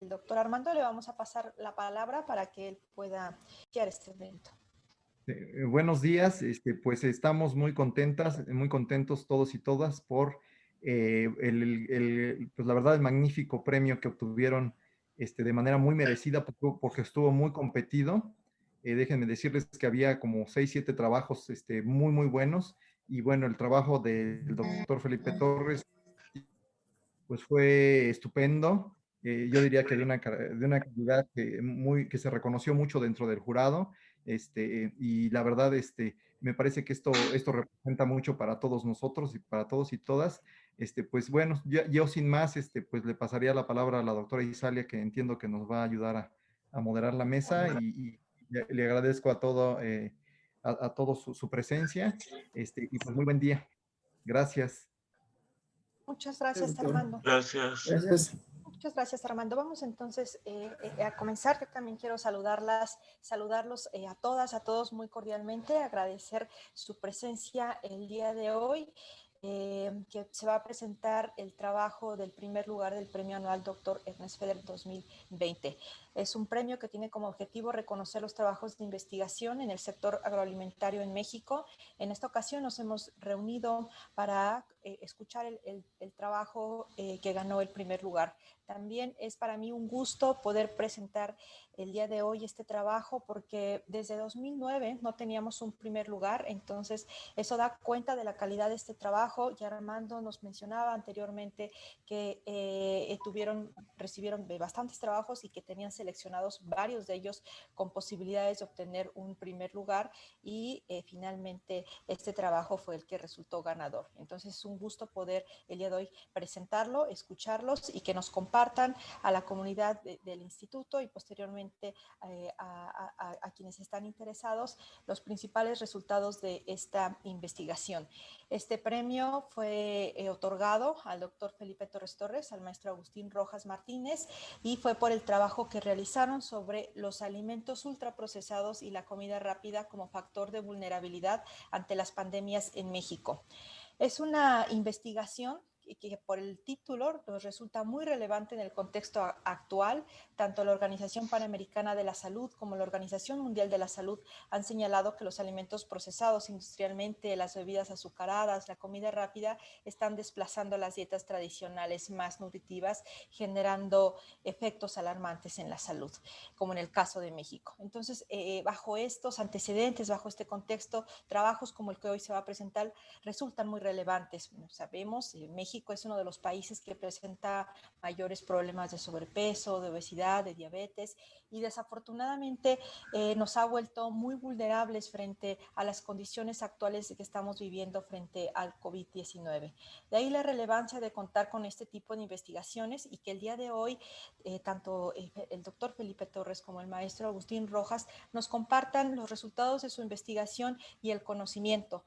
doctor Armando, le vamos a pasar la palabra para que él pueda iniciar este evento. Buenos días, pues estamos muy contentas, muy contentos todos y todas por pues la verdad el magnífico premio que obtuvieron de manera muy merecida porque estuvo muy competido. Déjenme decirles que había como 6, 7 trabajos muy, muy buenos y bueno, el trabajo del doctor Felipe Torres pues fue estupendo. Yo diría que de una calidad que se reconoció mucho dentro del jurado, y la verdad, me parece que esto representa mucho para todos nosotros y para todos y todas. Pues bueno, yo sin más, pues le pasaría la palabra a la doctora Isalia, que entiendo que nos va a ayudar a moderar la mesa y le agradezco a todos su presencia, y pues muy buen día. Gracias. Muchas gracias, Armando. Gracias. Muchas gracias, Armando. Vamos entonces a comenzar. Yo también quiero saludarlos a todas, a todos muy cordialmente, agradecer su presencia el día de hoy, que se va a presentar el trabajo del primer lugar del Premio Anual Dr. Ernest Feder 2020. Es un premio que tiene como objetivo reconocer los trabajos de investigación en el sector agroalimentario en México. En esta ocasión nos hemos reunido para escuchar el trabajo que ganó el primer lugar. También es para mí un gusto poder presentar el día de hoy este trabajo porque desde 2009 no teníamos un primer lugar, entonces eso da cuenta de la calidad de este trabajo. Ya Armando nos mencionaba anteriormente que recibieron bastantes trabajos y que tenían seleccionados varios de ellos con posibilidades de obtener un primer lugar y finalmente este trabajo fue el que resultó ganador. Entonces es un gusto poder el día de hoy presentarlo, escucharlos y que nos compartan a la comunidad del instituto y posteriormente a quienes están interesados los principales resultados de esta investigación. Este premio fue otorgado al doctor Felipe Torres Torres, al maestro Agustín Rojas Martínez y fue por el trabajo que realizaron sobre los alimentos ultraprocesados y la comida rápida como factor de vulnerabilidad ante las pandemias en México. Es una investigación que por el título nos resulta muy relevante en el contexto actual. Tanto la Organización Panamericana de la Salud como la Organización Mundial de la Salud han señalado que los alimentos procesados industrialmente, las bebidas azucaradas, la comida rápida, están desplazando las dietas tradicionales más nutritivas, generando efectos alarmantes en la salud, como en el caso de México. Entonces, bajo estos antecedentes, bajo este contexto, trabajos como el que hoy se va a presentar resultan muy relevantes. Sabemos, México es uno de los países que presenta mayores problemas de sobrepeso, de obesidad, de diabetes y desafortunadamente nos ha vuelto muy vulnerables frente a las condiciones actuales que estamos viviendo frente al COVID-19. De ahí la relevancia de contar con este tipo de investigaciones y que el día de hoy tanto el doctor Felipe Torres como el maestro Agustín Rojas nos compartan los resultados de su investigación y el conocimiento.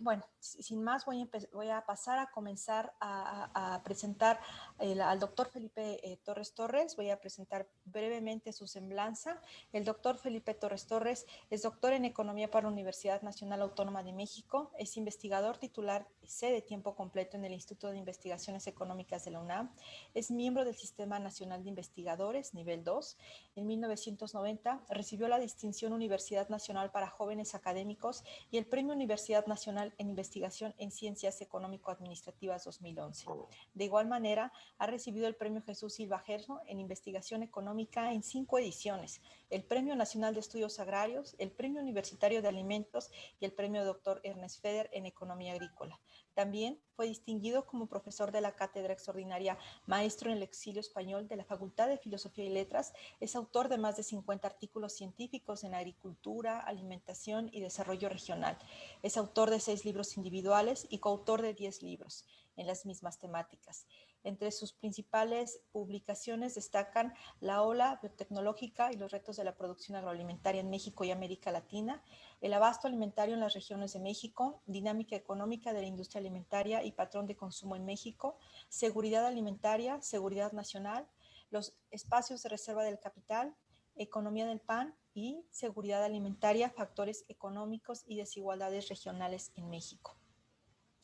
Bueno, sin más voy a pasar a comenzar a presentar al doctor Felipe Torres Torres. Voy a presentar brevemente su semblanza. El doctor Felipe Torres Torres es doctor en Economía por la Universidad Nacional Autónoma de México, es investigador titular C de tiempo completo en el Instituto de Investigaciones Económicas de la UNAM, es miembro del Sistema Nacional de Investigadores, nivel 2. En 1990 recibió la distinción Universidad Nacional para Jóvenes Académicos y el Premio Universidad Nacional en Investigación en Ciencias Económico-Administrativas 2011. De igual manera, ha recibido el Premio Jesús Silva Gerso en Investigación Económica en 5 ediciones, el Premio Nacional de Estudios Agrarios, el Premio Universitario de Alimentos y el Premio Dr. Ernest Feder en Economía Agrícola. También fue distinguido como profesor de la Cátedra Extraordinaria Maestro en el Exilio Español de la Facultad de Filosofía y Letras. Es autor de más de 50 artículos científicos en agricultura, alimentación y desarrollo regional. Es autor de 6 libros individuales y coautor de 10 libros en las mismas temáticas. Entre sus principales publicaciones destacan La ola biotecnológica y los retos de la producción agroalimentaria en México y América Latina, El abasto alimentario en las regiones de México, Dinámica económica de la industria alimentaria y patrón de consumo en México, Seguridad alimentaria, Seguridad nacional, Los espacios de reserva del capital, Economía del pan y Seguridad alimentaria, factores económicos y desigualdades regionales en México.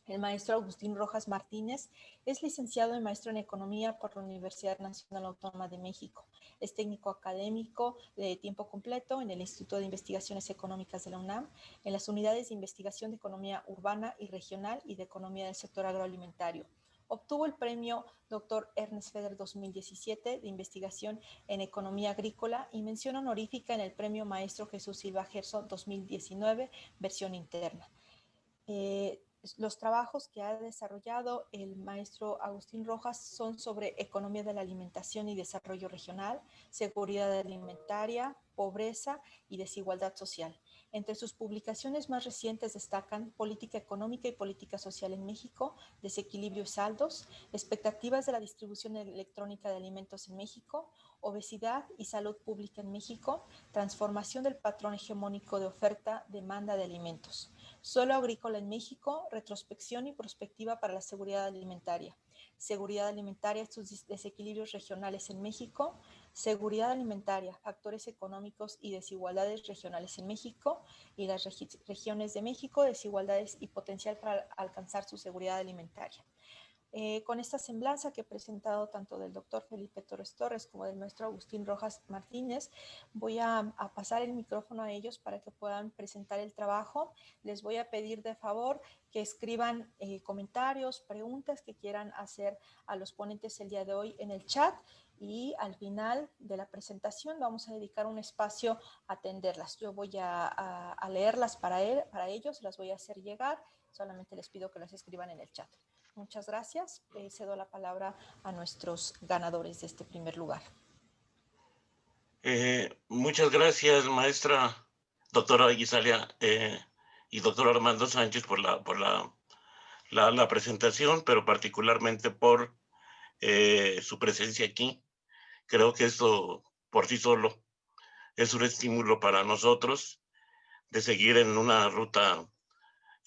El maestro Agustín Rojas Martínez es licenciado y maestro en Economía por la Universidad Nacional Autónoma de México. Es técnico académico de tiempo completo en el Instituto de Investigaciones Económicas de la UNAM, en las unidades de investigación de economía urbana y regional y de economía del sector agroalimentario. Obtuvo el premio Dr. Ernest Feder 2017 de investigación en economía agrícola y mención honorífica en el premio Maestro Jesús Silva Gerson 2019, versión interna. Los trabajos que ha desarrollado el maestro Agustín Rojas son sobre economía de la alimentación y desarrollo regional, seguridad alimentaria, pobreza y desigualdad social. Entre sus publicaciones más recientes destacan Política económica y política social en México, Desequilibrio y saldos, Expectativas de la distribución electrónica de alimentos en México, Obesidad y salud pública en México, Transformación del patrón hegemónico de oferta, demanda de alimentos. Suelo agrícola en México, retrospección y prospectiva para la seguridad alimentaria. Seguridad alimentaria, sus desequilibrios regionales en México. Seguridad alimentaria, factores económicos y desigualdades regionales en México. Y las regiones de México, desigualdades y potencial para alcanzar su seguridad alimentaria. Con esta semblanza que he presentado tanto del doctor Felipe Torres Torres como del maestro Agustín Rojas Martínez, voy a pasar el micrófono a ellos para que puedan presentar el trabajo. Les voy a pedir de favor que escriban comentarios, preguntas que quieran hacer a los ponentes el día de hoy en el chat, y al final de la presentación vamos a dedicar un espacio a atenderlas. Yo voy a leerlas para ellos, las voy a hacer llegar, solamente les pido que las escriban en el chat. Muchas gracias. Cedo la palabra a nuestros ganadores de este primer lugar. Muchas gracias, maestra doctora Guisalia y doctor Armando Sánchez por la presentación, pero particularmente por su presencia aquí. Creo que esto por sí solo es un estímulo para nosotros de seguir en una ruta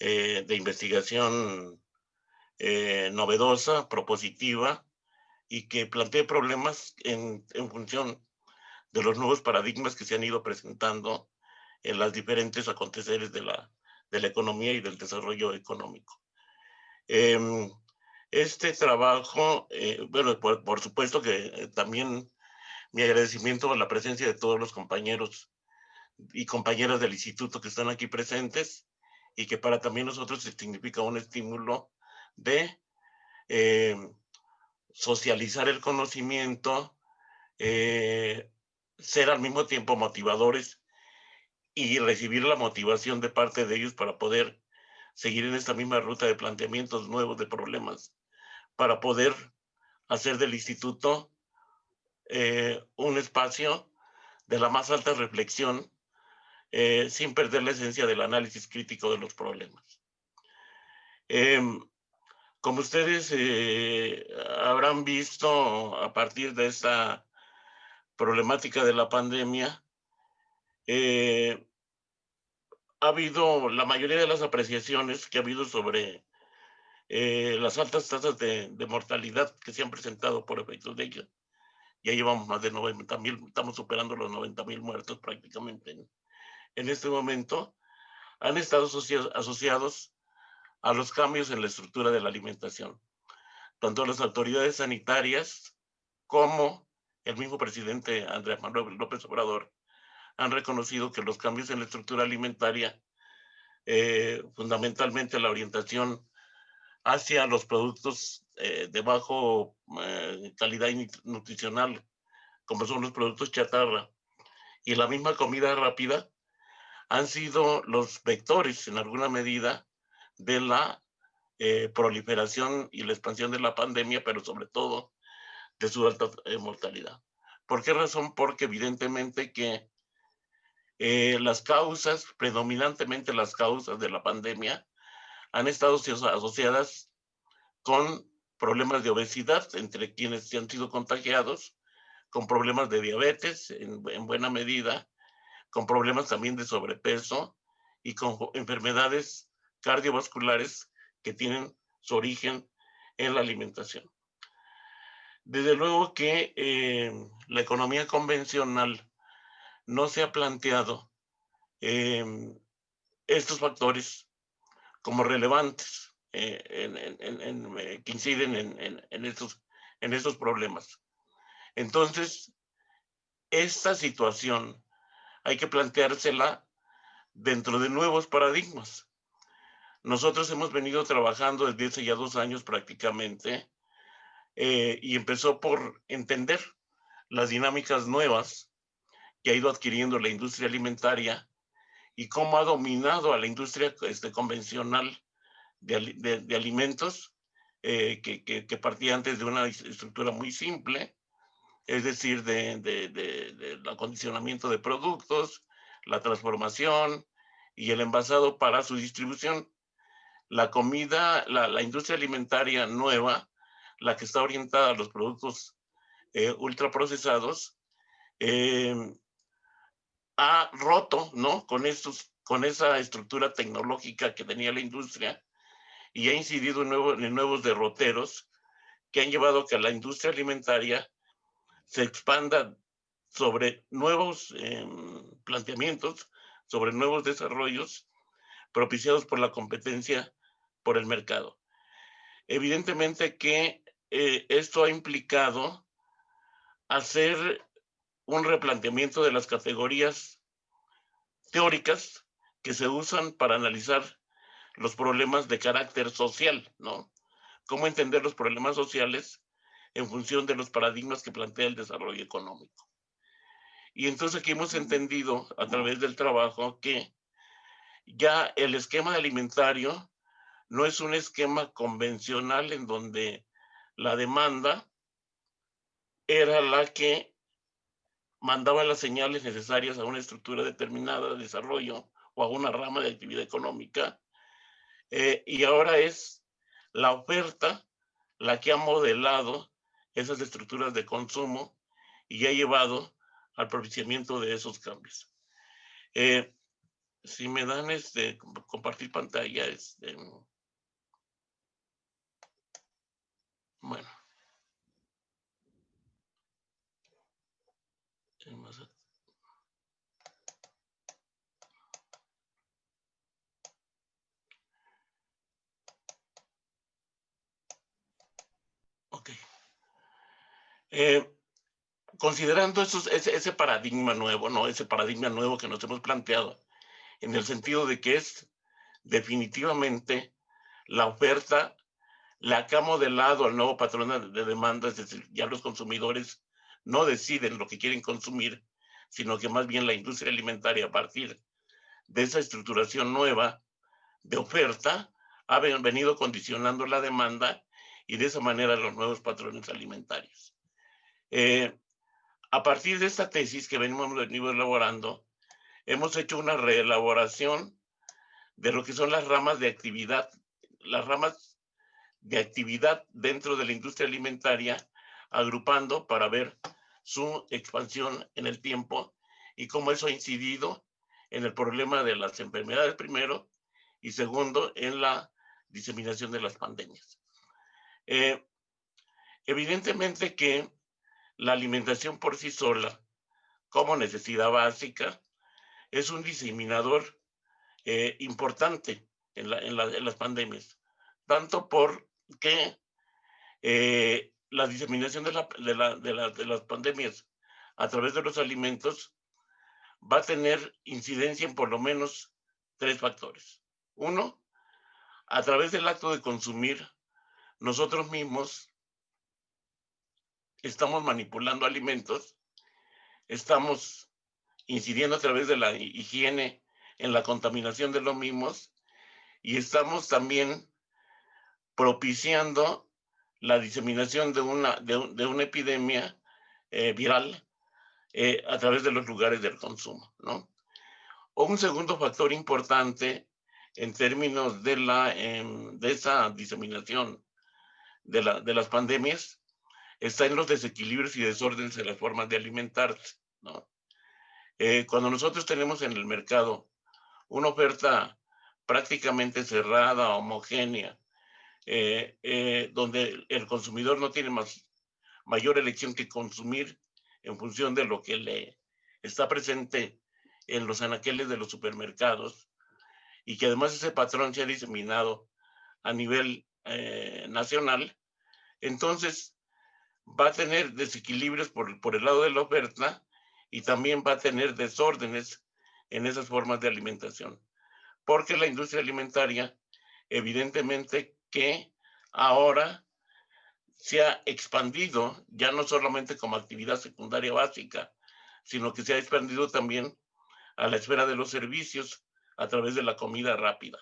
de investigación novedosa, propositiva, y que plantee problemas en función de los nuevos paradigmas que se han ido presentando en las diferentes aconteceres de la economía y del desarrollo económico. Este trabajo, bueno, por supuesto que también mi agradecimiento a la presencia de todos los compañeros y compañeras del instituto que están aquí presentes, y que para también nosotros significa un estímulo de socializar el conocimiento, ser al mismo tiempo motivadores y recibir la motivación de parte de ellos para poder seguir en esta misma ruta de planteamientos nuevos de problemas, para poder hacer del instituto un espacio de la más alta reflexión, sin perder la esencia del análisis crítico de los problemas. Como ustedes habrán visto, a partir de esta problemática de la pandemia, ha habido la mayoría de las apreciaciones que ha habido sobre las altas tasas de mortalidad que se han presentado por efectos de ella. Ya llevamos más de 90,000, estamos superando los 90,000 muertos prácticamente en este momento. Han estado asociados a los cambios en la estructura de la alimentación. Tanto las autoridades sanitarias como el mismo presidente Andrés Manuel López Obrador han reconocido que los cambios en la estructura alimentaria, fundamentalmente la orientación hacia los productos de bajo calidad nutricional, como son los productos chatarra, y la misma comida rápida, han sido los vectores en alguna medida de la proliferación y la expansión de la pandemia, pero sobre todo de su alta mortalidad. ¿Por qué razón? Porque evidentemente que las causas, predominantemente las causas de la pandemia, han estado asociadas con problemas de obesidad entre quienes se han sido contagiados, con problemas de diabetes en buena medida, con problemas también de sobrepeso y con enfermedades cardiovasculares que tienen su origen en la alimentación. Desde luego que la economía convencional no se ha planteado estos factores como relevantes. que inciden en estos problemas. Entonces, esta situación hay que planteársela dentro de nuevos paradigmas. Nosotros hemos venido trabajando desde hace ya 2 años prácticamente, y empezó por entender las dinámicas nuevas que ha ido adquiriendo la industria alimentaria y cómo ha dominado a la industria convencional de alimentos, que partía antes de una estructura muy simple, es decir, del acondicionamiento de productos, la transformación y el envasado para su distribución. La comida, la industria alimentaria nueva, la que está orientada a los productos ultraprocesados, ha roto, ¿no?, con esa estructura tecnológica que tenía la industria y ha incidido en nuevos derroteros que han llevado a que la industria alimentaria se expanda sobre nuevos planteamientos, sobre nuevos desarrollos propiciados por la competencia por el mercado. Evidentemente que esto ha implicado hacer un replanteamiento de las categorías teóricas que se usan para analizar los problemas de carácter social, ¿no? Cómo entender los problemas sociales en función de los paradigmas que plantea el desarrollo económico. Y entonces aquí hemos entendido a través del trabajo que ya el esquema alimentario no es un esquema convencional en donde la demanda era la que mandaba las señales necesarias a una estructura determinada de desarrollo o a una rama de actividad económica, y ahora es la oferta la que ha modelado esas estructuras de consumo y ha llevado al propiciamiento de esos cambios. Si me dan compartir pantalla, bueno. Ok. Considerando ese paradigma nuevo, ¿no? Ese paradigma nuevo que nos hemos planteado, en el sentido de que es definitivamente la oferta la que ha modelado al nuevo patrón de demanda, es decir, ya los consumidores no deciden lo que quieren consumir, sino que más bien la industria alimentaria, a partir de esa estructuración nueva de oferta, ha venido condicionando la demanda y de esa manera los nuevos patrones alimentarios. A partir de esta tesis que venimos elaborando, hemos hecho una reelaboración de lo que son las ramas de actividad dentro de la industria alimentaria, agrupando para ver su expansión en el tiempo y cómo eso ha incidido en el problema de las enfermedades primero y segundo en la diseminación de las pandemias. Evidentemente que la alimentación por sí sola, como necesidad básica, es un diseminador importante en las pandemias, tanto porque la diseminación de las pandemias a través de los alimentos va a tener incidencia en por lo menos 3 factores. Uno, a través del acto de consumir, nosotros mismos estamos manipulando alimentos, estamos incidiendo a través de la higiene en la contaminación de los mismos y estamos también propiciando la diseminación de una epidemia viral a través de los lugares del consumo, ¿no? O un segundo factor importante en términos de esa diseminación de las pandemias está en los desequilibrios y desórdenes de las formas de alimentarse, ¿no? Cuando nosotros tenemos en el mercado una oferta prácticamente cerrada, homogénea, donde el consumidor no tiene mayor elección que consumir en función de lo que le está presente en los anaqueles de los supermercados, y que además ese patrón se ha diseminado a nivel nacional, entonces va a tener desequilibrios por el lado de la oferta y también va a tener desórdenes en esas formas de alimentación. Porque la industria alimentaria, evidentemente que ahora se ha expandido, ya no solamente como actividad secundaria básica, sino que se ha expandido también a la esfera de los servicios a través de la comida rápida.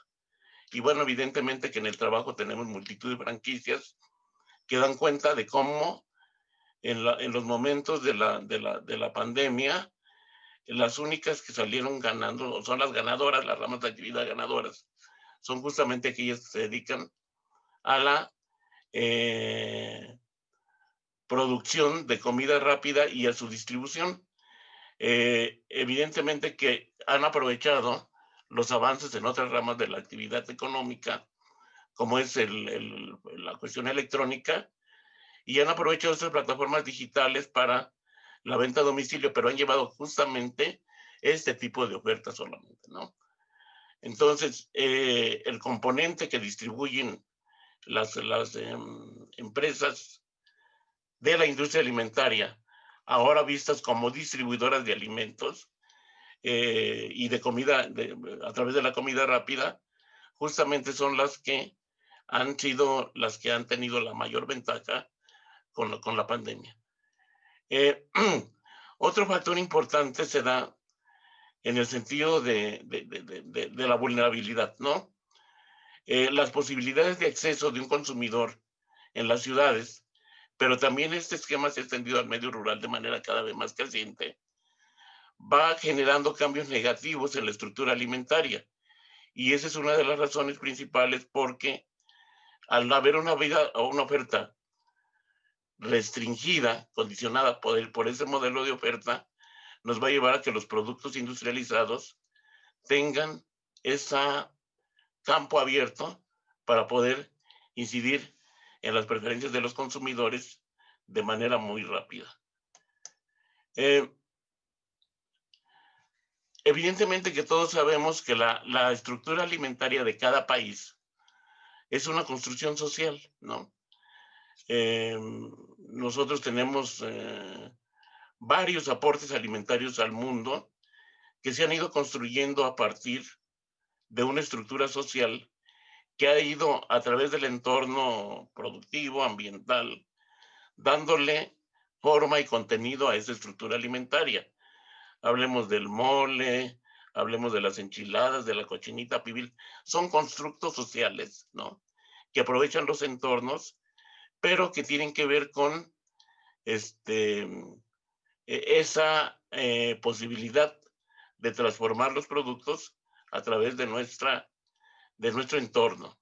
Y bueno, evidentemente que en el trabajo tenemos multitud de franquicias que dan cuenta de cómo en los momentos de la pandemia, las únicas que salieron ganando son las ganadoras, las ramas de actividad ganadoras, son justamente aquellas que se dedican a la producción de comida rápida y a su distribución. Evidentemente que han aprovechado los avances en otras ramas de la actividad económica, como es la cuestión electrónica, y han aprovechado estas plataformas digitales para la venta a domicilio, pero han llevado justamente este tipo de ofertas solamente, ¿no? Entonces, el componente que distribuyen las empresas de la industria alimentaria, ahora vistas como distribuidoras de alimentos y de comida, a través de la comida rápida, justamente son las que han sido las que han tenido la mayor ventaja con la pandemia. Otro factor importante se da en el sentido de la vulnerabilidad, ¿no? Las posibilidades de acceso de un consumidor en las ciudades, pero también este esquema se ha extendido al medio rural de manera cada vez más creciente, va generando cambios negativos en la estructura alimentaria. Y esa es una de las razones principales porque al haber una oferta restringida, condicionada por ese modelo de oferta, nos va a llevar a que los productos industrializados tengan ese campo abierto para poder incidir en las preferencias de los consumidores de manera muy rápida. Evidentemente que todos sabemos que la estructura alimentaria de cada país es una construcción social, ¿no? Nosotros tenemos varios aportes alimentarios al mundo que se han ido construyendo a partir de una estructura social que ha ido a través del entorno productivo, ambiental, dándole forma y contenido a esa estructura alimentaria. Hablemos del mole, hablemos de las enchiladas, de la cochinita pibil, son constructos sociales, ¿no? Que aprovechan los entornos, pero que tienen que ver con esa posibilidad de transformar los productos a través de nuestro entorno.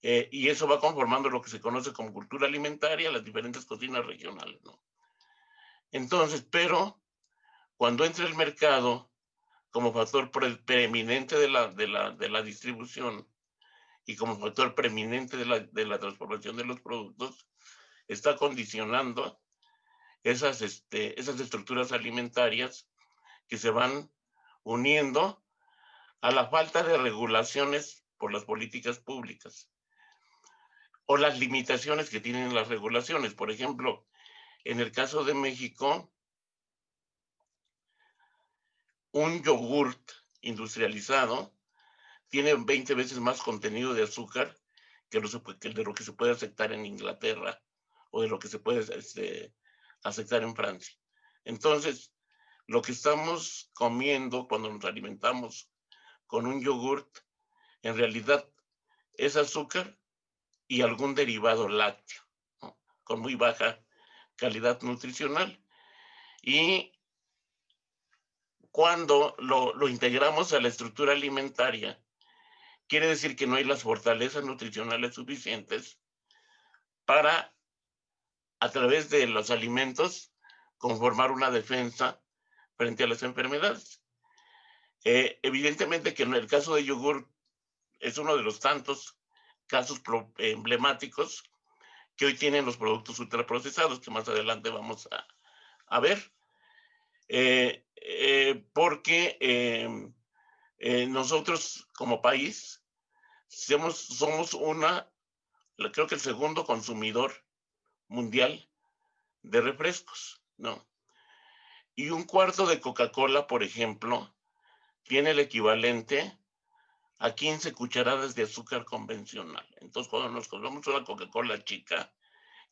Y eso va conformando lo que se conoce como cultura alimentaria, las diferentes cocinas regionales, ¿no? Entonces, pero cuando entra el mercado como factor preeminente de la distribución y como factor preeminente de la transformación de los productos, está condicionando esas estructuras alimentarias que se van uniendo a la falta de regulaciones por las políticas públicas o las limitaciones que tienen las regulaciones. Por ejemplo, en el caso de México, un yogurt industrializado tiene 20 veces más contenido de azúcar que de lo que se puede aceptar en Inglaterra o de lo que se puede aceptar en Francia. Entonces, lo que estamos comiendo cuando nos alimentamos con un yogurt, en realidad es azúcar y algún derivado lácteo, ¿no? Con muy baja calidad nutricional. Y cuando lo integramos a la estructura alimentaria, quiere decir que no hay las fortalezas nutricionales suficientes para, a través de los alimentos, conformar una defensa frente a las enfermedades. Evidentemente que en el caso de yogur es uno de los tantos casos emblemáticos que hoy tienen los productos ultraprocesados, que más adelante vamos a ver. Porque nosotros como país somos creo que el segundo consumidor mundial de refrescos, ¿no? Y un cuarto de Coca-Cola, por ejemplo, tiene el equivalente a 15 cucharadas de azúcar convencional. Entonces, cuando nos comemos una Coca-Cola chica,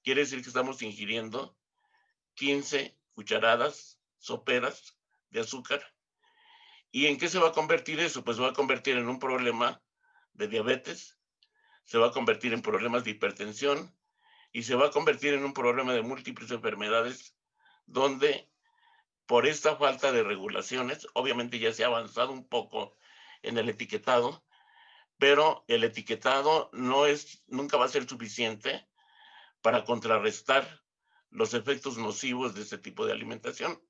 quiere decir que estamos ingiriendo 15 cucharadas soperas de azúcar. ¿Y en qué se va a convertir eso? Pues se va a convertir en un problema de diabetes, se va a convertir en problemas de hipertensión y se va a convertir en un problema de múltiples enfermedades donde por esta falta de regulaciones, obviamente ya se ha avanzado un poco en el etiquetado, pero el etiquetado nunca va a ser suficiente para contrarrestar los efectos nocivos de este tipo de alimentación.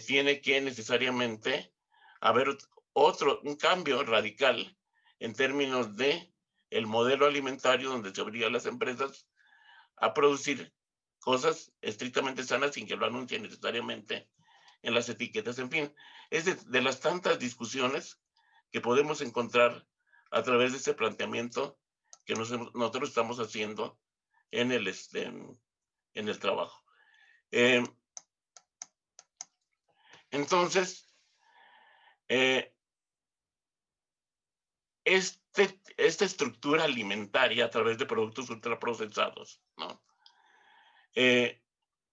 Tiene que necesariamente haber un cambio radical en términos de el modelo alimentario donde se obliga a las empresas a producir cosas estrictamente sanas sin que lo anuncien necesariamente en las etiquetas. En fin, es de las tantas discusiones que podemos encontrar a través de este planteamiento que nosotros estamos haciendo en el trabajo. Entonces, esta estructura alimentaria a través de productos ultraprocesados, ¿no?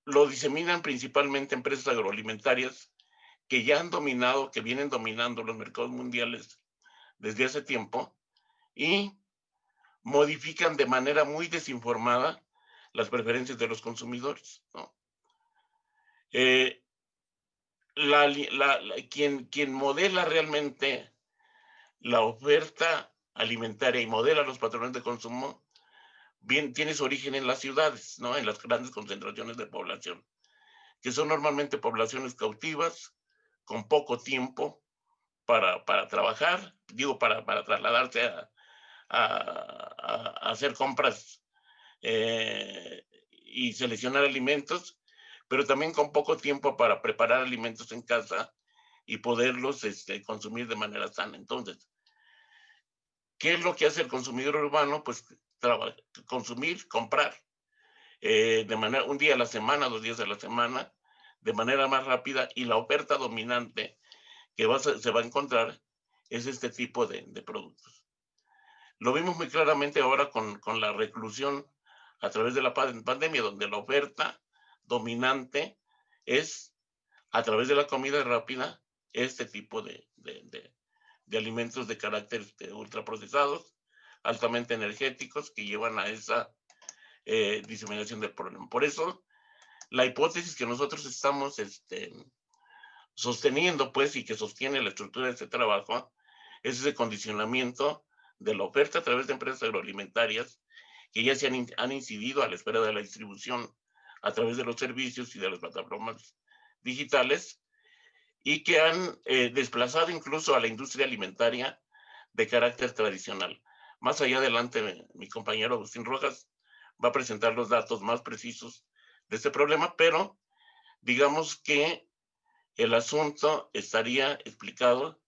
Lo diseminan principalmente empresas agroalimentarias que ya han dominado, que vienen dominando los mercados mundiales desde hace tiempo y modifican de manera muy desinformada las preferencias de los consumidores, ¿no? Quien modela realmente la oferta alimentaria y modela los patrones de consumo bien tiene su origen en las ciudades, ¿no? En las grandes concentraciones de población, que son normalmente poblaciones cautivas, con poco tiempo para trabajar, para trasladarse a hacer compras y seleccionar alimentos, pero también con poco tiempo para preparar alimentos en casa y poderlos consumir de manera sana. Entonces, ¿qué es lo que hace el consumidor urbano? Pues consumir, comprar de manera un día a la semana, 2 días a la semana, de manera más rápida, y la oferta dominante que se va a encontrar es este tipo de productos. Lo vimos muy claramente ahora con la reclusión a través de la pandemia, donde la oferta dominante es, a través de la comida rápida, este tipo de alimentos de carácter ultraprocesados, altamente energéticos, que llevan a esa diseminación del problema. Por eso, la hipótesis que nosotros estamos sosteniendo, pues, y que sostiene la estructura de este trabajo, es ese condicionamiento de la oferta a través de empresas agroalimentarias que ya han incidido a la espera de la distribución a través de los servicios y de las plataformas digitales, y que han desplazado incluso a la industria alimentaria de carácter tradicional. Más allá adelante, mi compañero Agustín Rojas va a presentar los datos más precisos de este problema, pero digamos que el asunto estaría explicado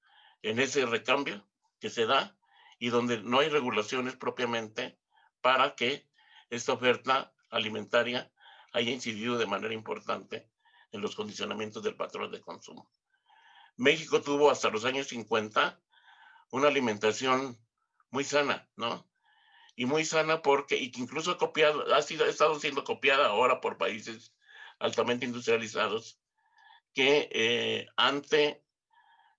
en ese recambio que se da y donde no hay regulaciones propiamente para que esta oferta alimentaria haya incidido de manera importante en los condicionamientos del patrón de consumo. México tuvo hasta los años 50 una alimentación muy sana, ¿no? Y muy sana y que incluso ha estado siendo copiada ahora por países altamente industrializados que ante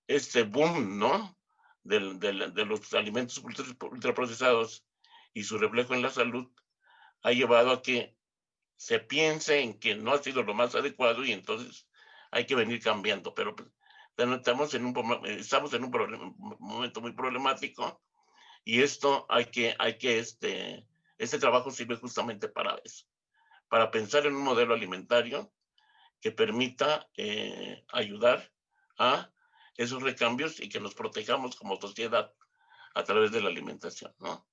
este boom, ¿no? De los alimentos ultraprocesados y su reflejo en la salud, ha llevado a que se piense en que no ha sido lo más adecuado y entonces hay que venir cambiando. Pero pues, estamos en un momento muy problemático y esto este trabajo sirve justamente para eso, para pensar en un modelo alimentario que permita ayudar a esos recambios y que nos protejamos como sociedad a través de la alimentación, ¿no?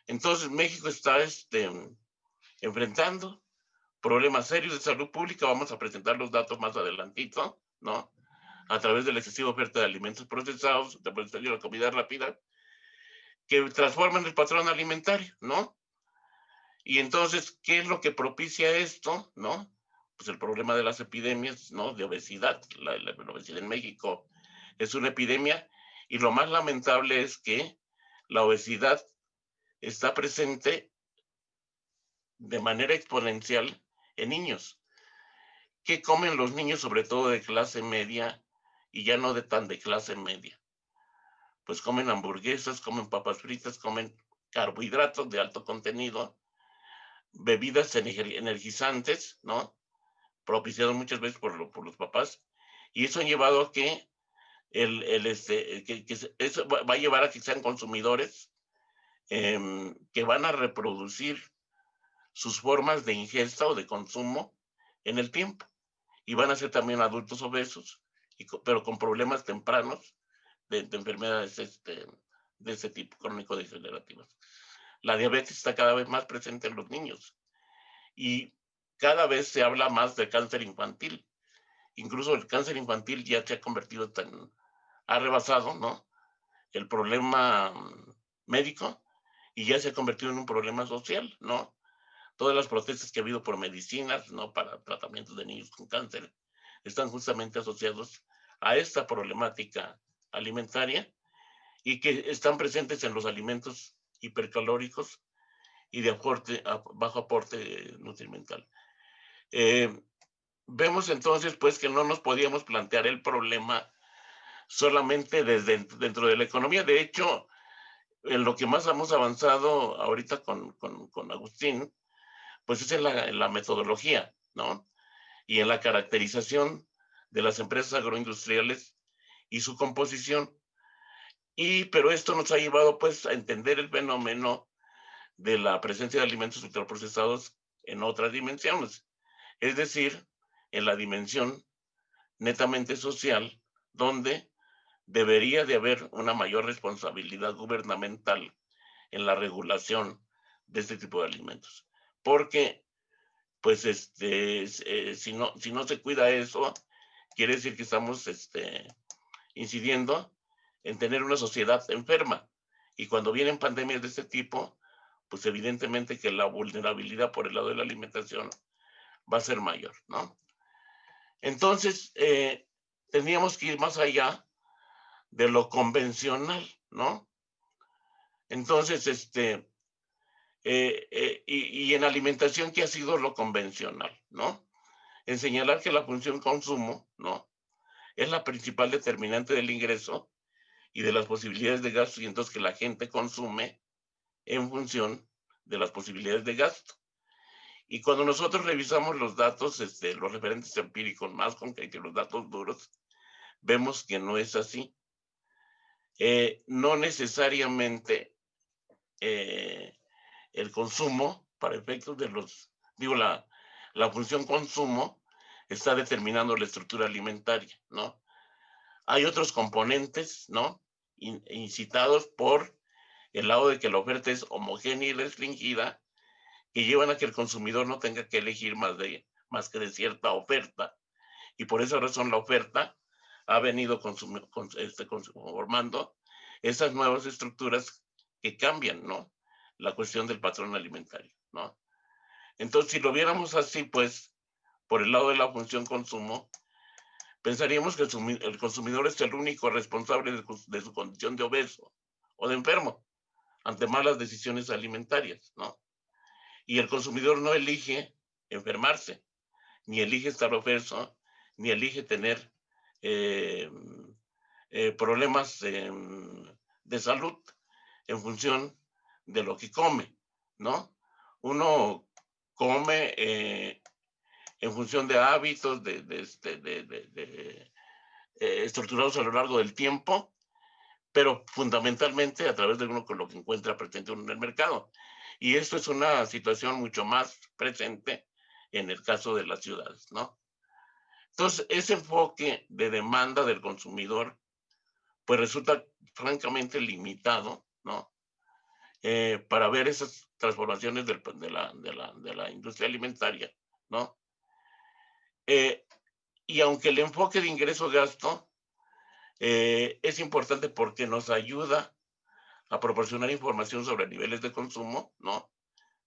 Entonces México está enfrentando problemas serios de salud pública. Vamos a presentar los datos más adelantito, ¿no? A través de la excesiva oferta de alimentos procesados, de la comida rápida, que transforman el patrón alimentario, ¿no? Y entonces, ¿qué es lo que propicia esto, no? Pues el problema de las epidemias, ¿no? De obesidad. La obesidad en México es una epidemia y lo más lamentable es que la obesidad está presente de manera exponencial en niños. ¿Qué comen los niños, sobre todo de clase media y ya no de tan de clase media? Pues comen hamburguesas, comen papas fritas, comen carbohidratos de alto contenido, bebidas energizantes, ¿no? Propiciados muchas veces por los papás, y eso ha llevado a que eso va a llevar a que sean consumidores que van a reproducir sus formas de ingesta o de consumo en el tiempo. Y van a ser también adultos obesos, pero con problemas tempranos de enfermedades de ese tipo, crónico-degenerativas. La diabetes está cada vez más presente en los niños y cada vez se habla más de cáncer infantil. Incluso el cáncer infantil ya se ha convertido ha rebasado, ¿no? El problema médico y ya se ha convertido en un problema social, ¿no? Todas las protestas que ha habido por medicinas, ¿no? Para tratamientos de niños con cáncer están justamente asociados a esta problemática alimentaria y que están presentes en los alimentos hipercalóricos y de bajo aporte nutrimental. Vemos entonces pues que no nos podíamos plantear el problema solamente dentro de la economía. De hecho, en lo que más hemos avanzado ahorita con Agustín, pues es en la metodología, ¿no? Y en la caracterización de las empresas agroindustriales y su composición. Pero esto nos ha llevado pues a entender el fenómeno de la presencia de alimentos ultraprocesados en otras dimensiones. Es decir, en la dimensión netamente social, donde debería de haber una mayor responsabilidad gubernamental en la regulación de este tipo de alimentos. Porque, pues, si no se cuida eso, quiere decir que estamos incidiendo en tener una sociedad enferma. Y cuando vienen pandemias de este tipo, pues evidentemente que la vulnerabilidad por el lado de la alimentación va a ser mayor, ¿no? Entonces, tendríamos que ir más allá de lo convencional, ¿no? Entonces, y en alimentación, ¿qué ha sido lo convencional, no? En señalar que la función consumo, ¿no? Es la principal determinante del ingreso y de las posibilidades de gasto, y entonces que la gente consume en función de las posibilidades de gasto. Y cuando nosotros revisamos los datos, los referentes empíricos más concretos, los datos duros, vemos que no es así. No necesariamente el consumo, para efectos de la función consumo, está determinando la estructura alimentaria, ¿no? Hay otros componentes, ¿no? Incitados por el lado de que la oferta es homogénea y restringida, que llevan a que el consumidor no tenga que elegir más que de cierta oferta. Y por esa razón la oferta ha venido formando esas nuevas estructuras que cambian, ¿no? La cuestión del patrón alimentario, ¿no? Entonces, si lo viéramos así, pues, por el lado de la función consumo, pensaríamos que el consumidor es el único responsable de su condición de obeso o de enfermo ante malas decisiones alimentarias, ¿no? Y el consumidor no elige enfermarse, ni elige estar obeso, ni elige tener problemas de salud en función de lo que come, ¿no? Uno come en función de hábitos estructurados a lo largo del tiempo, pero fundamentalmente a través de lo que encuentra presente en el mercado. Y esto es una situación mucho más presente en el caso de las ciudades, ¿no? Entonces, ese enfoque de demanda del consumidor, pues resulta francamente limitado, ¿no? Para ver esas transformaciones de la industria alimentaria, ¿no? Y aunque el enfoque de ingreso-gasto es importante porque nos ayuda a proporcionar información sobre niveles de consumo, ¿no?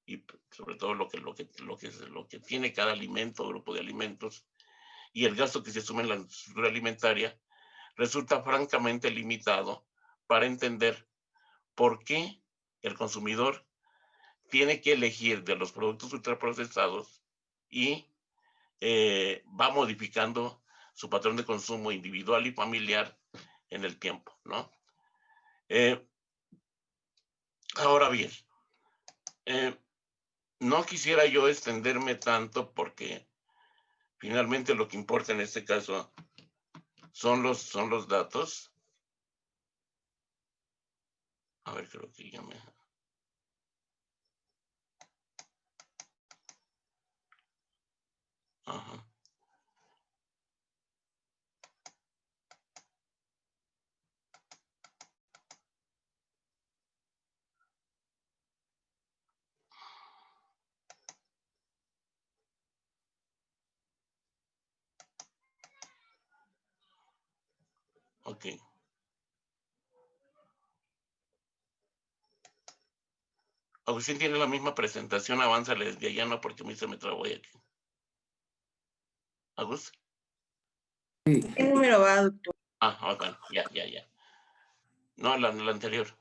Y sobre todo lo que tiene cada alimento o grupo de alimentos y el gasto que se asume en la infraestructura alimentaria, resulta francamente limitado para entender por qué el consumidor tiene que elegir de los productos ultraprocesados y va modificando su patrón de consumo individual y familiar en el tiempo, ¿no? Ahora bien, no quisiera yo extenderme tanto porque finalmente lo que importa en este caso son los datos. A ver, creo que ya me... Ajá. Ok. Agustín tiene la misma presentación, avánzale desde allá, no porque a mí se me trabó aquí. ¿Agus? ¿Qué número va, doctor? Ah, bueno, ya. No, la anterior.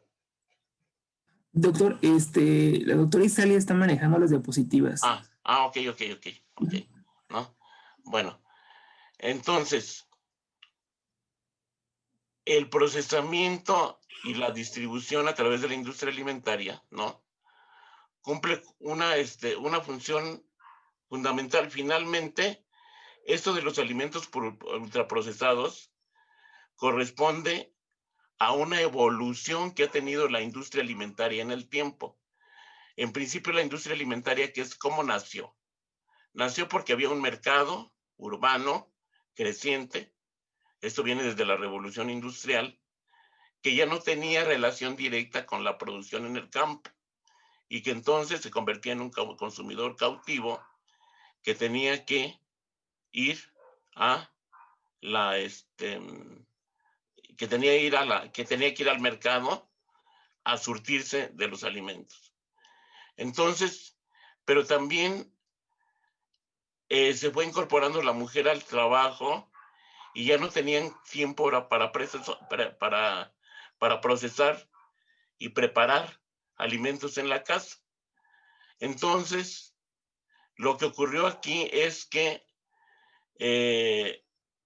Doctor, la doctora Isalia está manejando las diapositivas. Ok, ¿no? Bueno, entonces, el procesamiento y la distribución a través de la industria alimentaria, ¿no? Cumple una función fundamental. Finalmente, esto de los alimentos ultraprocesados corresponde a una evolución que ha tenido la industria alimentaria en el tiempo. En principio, la industria alimentaria, que es cómo nació. Nació porque había un mercado urbano creciente. Esto viene desde la revolución industrial, que ya no tenía relación directa con la producción en el campo y que entonces se convertía en un consumidor cautivo que tenía que ir a que tenía que ir al mercado a surtirse de los alimentos. Entonces, pero también se fue incorporando la mujer al trabajo y ya no tenían tiempo para procesar y preparar alimentos en la casa. Entonces, lo que ocurrió aquí es que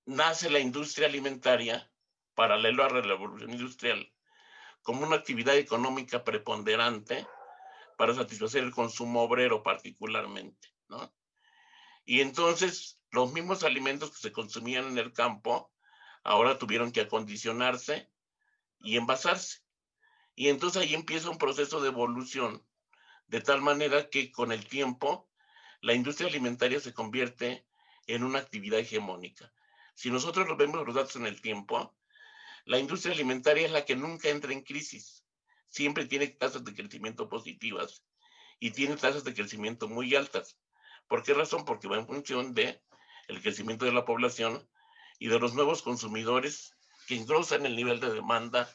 nace la industria alimentaria, paralelo a la revolución industrial, como una actividad económica preponderante para satisfacer el consumo obrero particularmente, ¿no? Y entonces los mismos alimentos que se consumían en el campo ahora tuvieron que acondicionarse y envasarse. Y entonces ahí empieza un proceso de evolución, de tal manera que con el tiempo la industria alimentaria se convierte en una actividad hegemónica. Si nosotros vemos los datos en el tiempo, la industria alimentaria es la que nunca entra en crisis. Siempre tiene tasas de crecimiento positivas y tiene tasas de crecimiento muy altas. ¿Por qué razón? Porque va en función del crecimiento de la población y de los nuevos consumidores que engrosan el nivel de demanda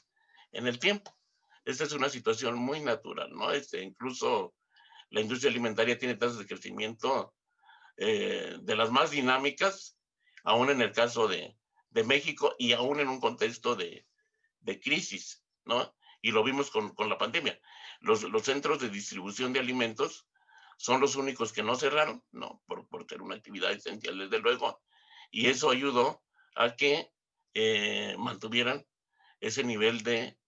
en el tiempo. Esta es una situación muy natural, ¿no? Incluso la industria alimentaria tiene tasas de crecimiento de las más dinámicas, aún en el caso de México y aún en un contexto de crisis, ¿no? Y lo vimos con la pandemia. Los centros de distribución de alimentos son los únicos que no cerraron, ¿no? Por ser una actividad esencial, desde luego, y eso ayudó a que mantuvieran ese nivel de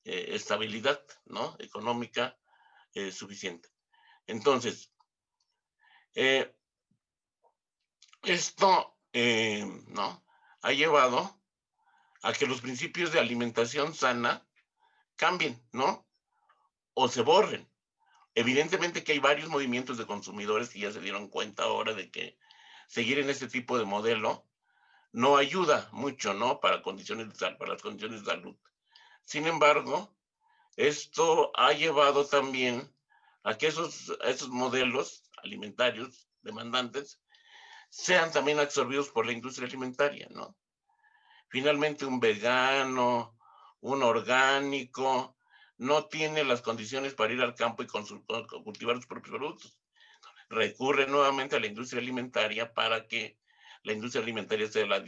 estabilidad, ¿no? Económica suficiente. Entonces, esto, ¿no? Ha llevado a que los principios de alimentación sana cambien, ¿no? O se borren. Evidentemente que hay varios movimientos de consumidores que ya se dieron cuenta ahora de que seguir en este tipo de modelo no ayuda mucho, ¿no? Para las condiciones de salud. Sin embargo, esto ha llevado también a que esos modelos alimentarios demandantes sean también absorbidos por la industria alimentaria, ¿no? Finalmente, un vegano, un orgánico, no tiene las condiciones para ir al campo y cultivar sus propios productos. Recurre nuevamente a la industria alimentaria para que la industria alimentaria sea la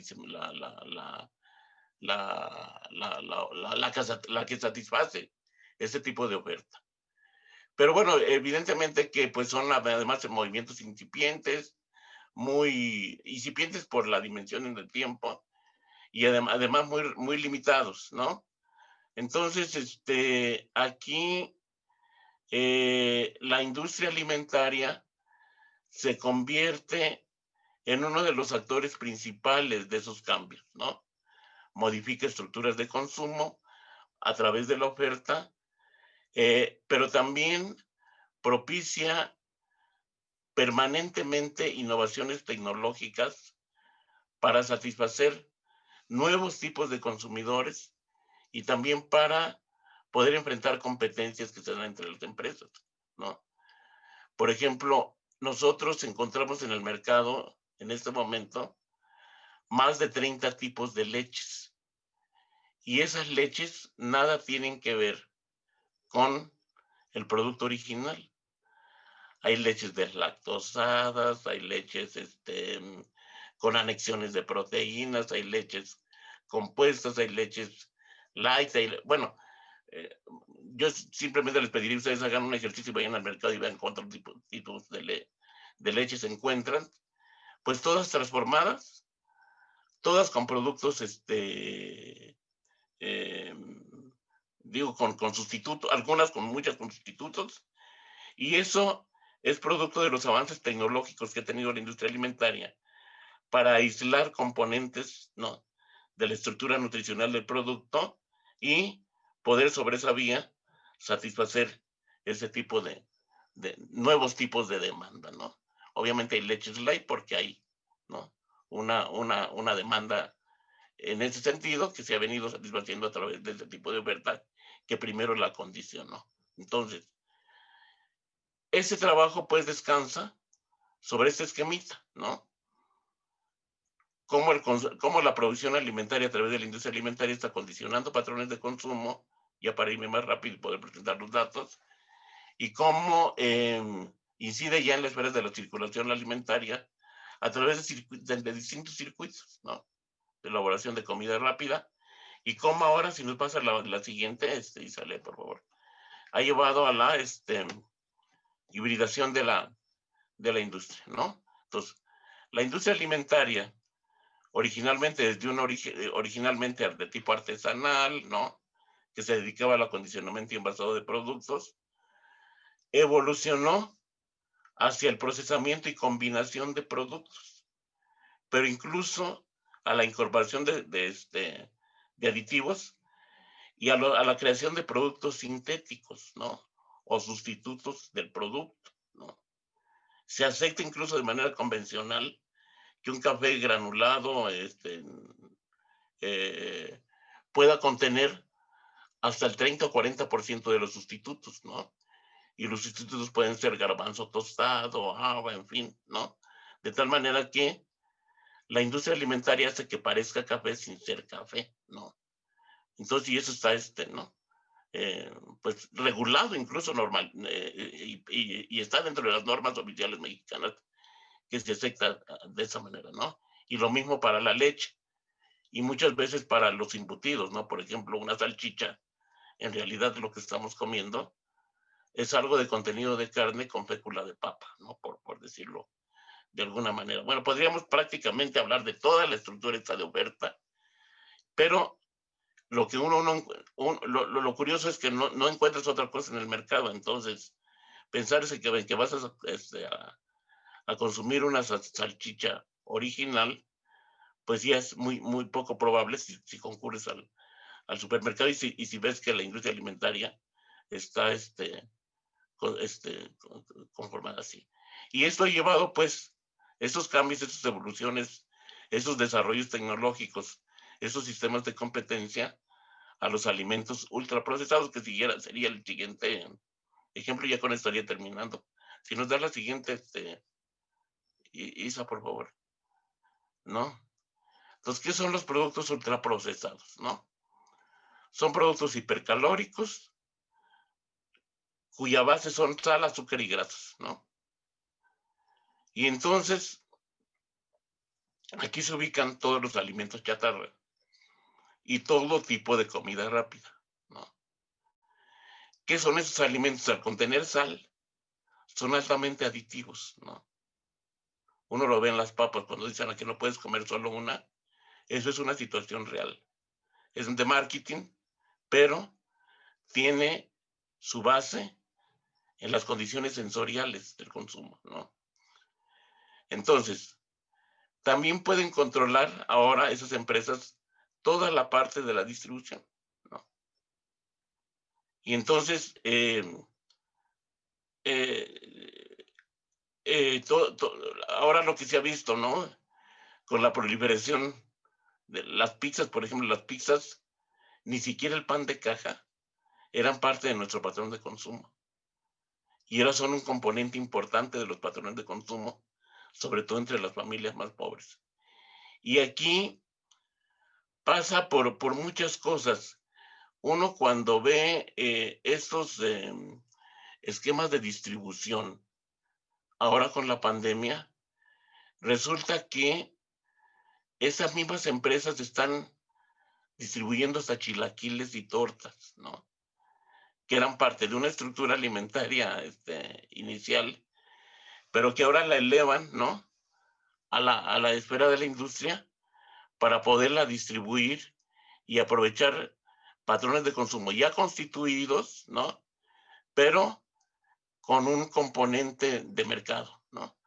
que satisface ese tipo de oferta. Pero bueno, evidentemente que pues son además movimientos incipientes, muy incipientes por la dimensión en el tiempo y además muy limitados, ¿no? Entonces, aquí la industria alimentaria se convierte en uno de los actores principales de esos cambios, ¿no? Modifica estructuras de consumo a través de la oferta, pero también propicia permanentemente innovaciones tecnológicas para satisfacer nuevos tipos de consumidores y también para poder enfrentar competencias que se dan entre las empresas, ¿no? Por ejemplo, nosotros encontramos en el mercado en este momento más de 30 tipos de leches y esas leches nada tienen que ver con el producto original. Hay leches deslactosadas, hay leches con anexiones de proteínas, hay leches compuestas, hay leches light, bueno, yo simplemente les pediría a ustedes hagan un ejercicio y vayan al mercado y vean cuántos tipos de leche se encuentran, pues todas transformadas, todas con productos, digo, con sustitutos, algunas muchas con sustitutos, y eso es producto de los avances tecnológicos que ha tenido la industria alimentaria para aislar componentes, ¿no?, de la estructura nutricional del producto y poder sobre esa vía satisfacer ese tipo de nuevos tipos de demanda, ¿no? Obviamente hay leches light porque hay, ¿no?, una demanda en ese sentido que se ha venido satisfaciendo a través de ese tipo de oferta que primero la condicionó. Entonces, ese trabajo pues descansa sobre este esquemita, ¿no? Cómo la producción alimentaria a través de la industria alimentaria está condicionando patrones de consumo, ya para irme más rápido y poder presentar los datos, y cómo incide ya en las esferas de la circulación alimentaria a través de distintos circuitos, ¿no?, de elaboración de comida rápida, y cómo ahora, si nos pasa la siguiente, Isale, por favor, ha llevado a la hibridación de la industria, ¿no? Entonces, la industria alimentaria, originalmente originalmente de tipo artesanal, ¿no?, que se dedicaba al acondicionamiento y envasado de productos, evolucionó hacia el procesamiento y combinación de productos, pero incluso a la incorporación de aditivos y a la creación de productos sintéticos, ¿no?, o sustitutos del producto, ¿no? Se acepta incluso de manera convencional que un café granulado pueda contener hasta el 30 o 40% de los sustitutos, ¿no? Y los sustitutos pueden ser garbanzo tostado, agua, en fin, ¿no? De tal manera que la industria alimentaria hace que parezca café sin ser café, ¿no? Entonces, y eso está, ¿no?, pues regulado incluso normal, y está dentro de las normas oficiales mexicanas que se acepta de esa manera, ¿no? Y lo mismo para la leche y muchas veces para los embutidos, ¿no? Por ejemplo, una salchicha, en realidad lo que estamos comiendo es algo de contenido de carne con fécula de papa, ¿no? Por decirlo de alguna manera. Bueno, podríamos prácticamente hablar de toda la estructura esta de oferta, pero lo que lo curioso es que no encuentras otra cosa en el mercado. Entonces, pensar que vas a consumir una salchicha original, pues ya es muy poco probable si concurres al supermercado y si ves que la industria alimentaria está conformada así. Y esto ha llevado, pues, esos cambios, esas evoluciones, esos desarrollos tecnológicos, esos sistemas de competencia a los alimentos ultraprocesados, que sería el siguiente ejemplo. Ya con esto estaría terminando. Si nos da la siguiente, Isa, por favor, ¿no? Entonces, ¿qué son los productos ultraprocesados, no? Son productos hipercalóricos cuya base son sal, azúcar y grasas, ¿no? Y entonces, aquí se ubican todos los alimentos chatarra y todo tipo de comida rápida, ¿no? ¿Qué son esos alimentos? Al contener sal, son altamente aditivos, ¿no? Uno lo ve en las papas cuando dicen que no puedes comer solo una. Eso es una situación real. Es de marketing, pero tiene su base en las condiciones sensoriales del consumo, ¿no? Entonces, también pueden controlar ahora esas empresas toda la parte de la distribución, ¿no? Y entonces, ahora lo que se ha visto, ¿no? Con la proliferación de las pizzas, por ejemplo, las pizzas, ni siquiera el pan de caja eran parte de nuestro patrón de consumo. Y ahora son un componente importante de los patrones de consumo, sobre todo entre las familias más pobres. Y aquí pasa por muchas cosas. Uno cuando ve estos esquemas de distribución, ahora con la pandemia, resulta que esas mismas empresas están distribuyendo hasta chilaquiles y tortas, ¿no? Que eran parte de una estructura alimentaria inicial, pero que ahora la elevan, ¿no? A la esfera de la industria para poderla distribuir y aprovechar patrones de consumo ya constituidos, ¿no? Pero con un componente de mercado, ¿no?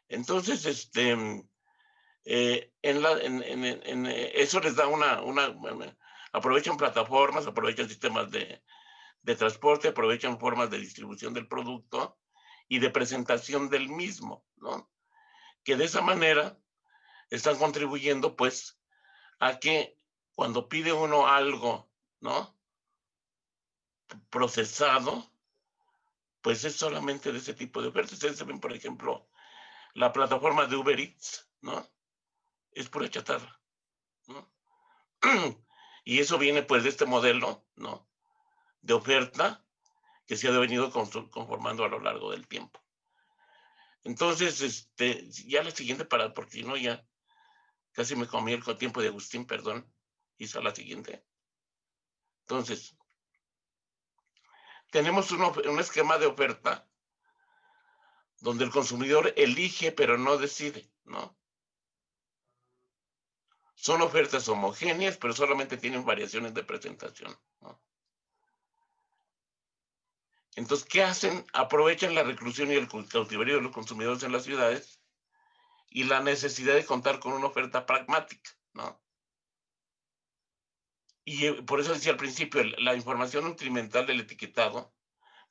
Entonces, eso les da aprovechan plataformas, aprovechan sistemas de transporte, aprovechan formas de distribución del producto y de presentación del mismo, ¿no? Que de esa manera están contribuyendo, pues, a que cuando pide uno algo, ¿no? Procesado, pues es solamente de ese tipo de ofertas. Ustedes ven, por ejemplo, la plataforma de Uber Eats, ¿no? Es pura chatarra, ¿no? Y eso viene, pues, de este modelo, ¿no? De oferta que se ha venido conformando a lo largo del tiempo. Entonces, ya la siguiente parada, porque si no ya casi me comí el tiempo de Agustín, perdón, hizo la siguiente. Entonces, tenemos un esquema de oferta donde el consumidor elige pero no decide, ¿no? Son ofertas homogéneas, pero solamente tienen variaciones de presentación, ¿no? Entonces, ¿qué hacen? Aprovechan la reclusión y el cautiverio de los consumidores en las ciudades y la necesidad de contar con una oferta pragmática, ¿no? Y por eso decía al principio, la información nutrimental del etiquetado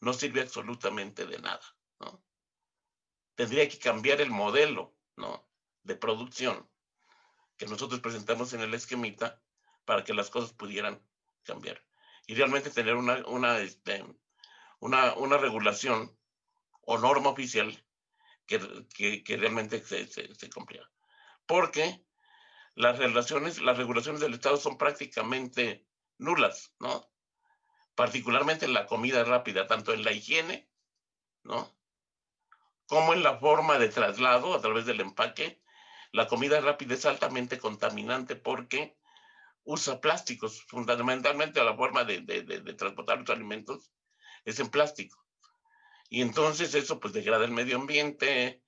no sirve absolutamente de nada, ¿no? Tendría que cambiar el modelo, ¿no? De producción que nosotros presentamos en el esquemita para que las cosas pudieran cambiar. Y realmente tener una regulación o norma oficial que realmente se cumpliera. Porque las regulaciones del Estado son prácticamente nulas, ¿no? Particularmente en la comida rápida, tanto en la higiene, ¿no? Como en la forma de traslado a través del empaque. La comida rápida es altamente contaminante porque usa plásticos, fundamentalmente la forma de transportar los alimentos es en plástico. Y entonces eso pues degrada el medio ambiente,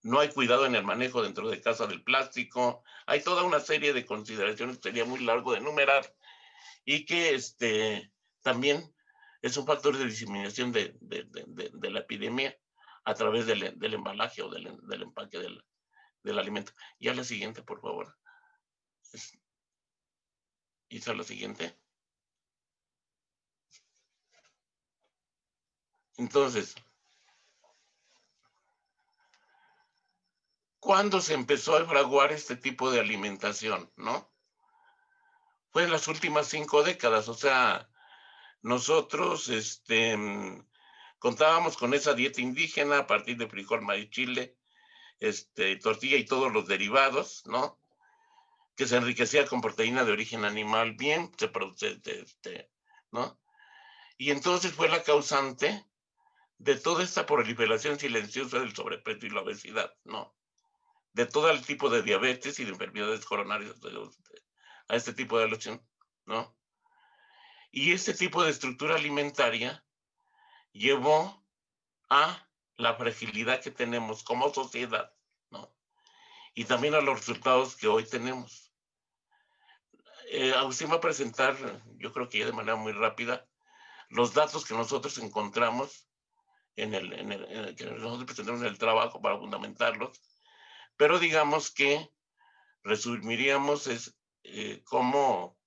no hay cuidado en el manejo dentro de casa del plástico, hay toda una serie de consideraciones que sería muy largo de enumerar y que también es un factor de diseminación de la epidemia a través del embalaje o del empaque del alimento. Ya la siguiente, por favor. Isa, la siguiente. Entonces, ¿cuándo se empezó a fraguar este tipo de alimentación, no? Fue en las últimas 5 décadas, o sea, nosotros contábamos con esa dieta indígena a partir de frijol, maíz, chile, tortilla y todos los derivados, ¿no? Que se enriquecía con proteína de origen animal, bien, se produce, ¿no? Y entonces fue la causante de toda esta proliferación silenciosa del sobrepeso y la obesidad, ¿no? De todo el tipo de diabetes y de enfermedades coronarias a este tipo de lesión, ¿no? Y este tipo de estructura alimentaria llevó a la fragilidad que tenemos como sociedad, ¿no? Y también a los resultados que hoy tenemos. Agustín va a presentar, yo creo que ya de manera muy rápida, los datos que nosotros encontramos que nosotros presentamos en el trabajo para fundamentarlos, pero digamos que resumiríamos como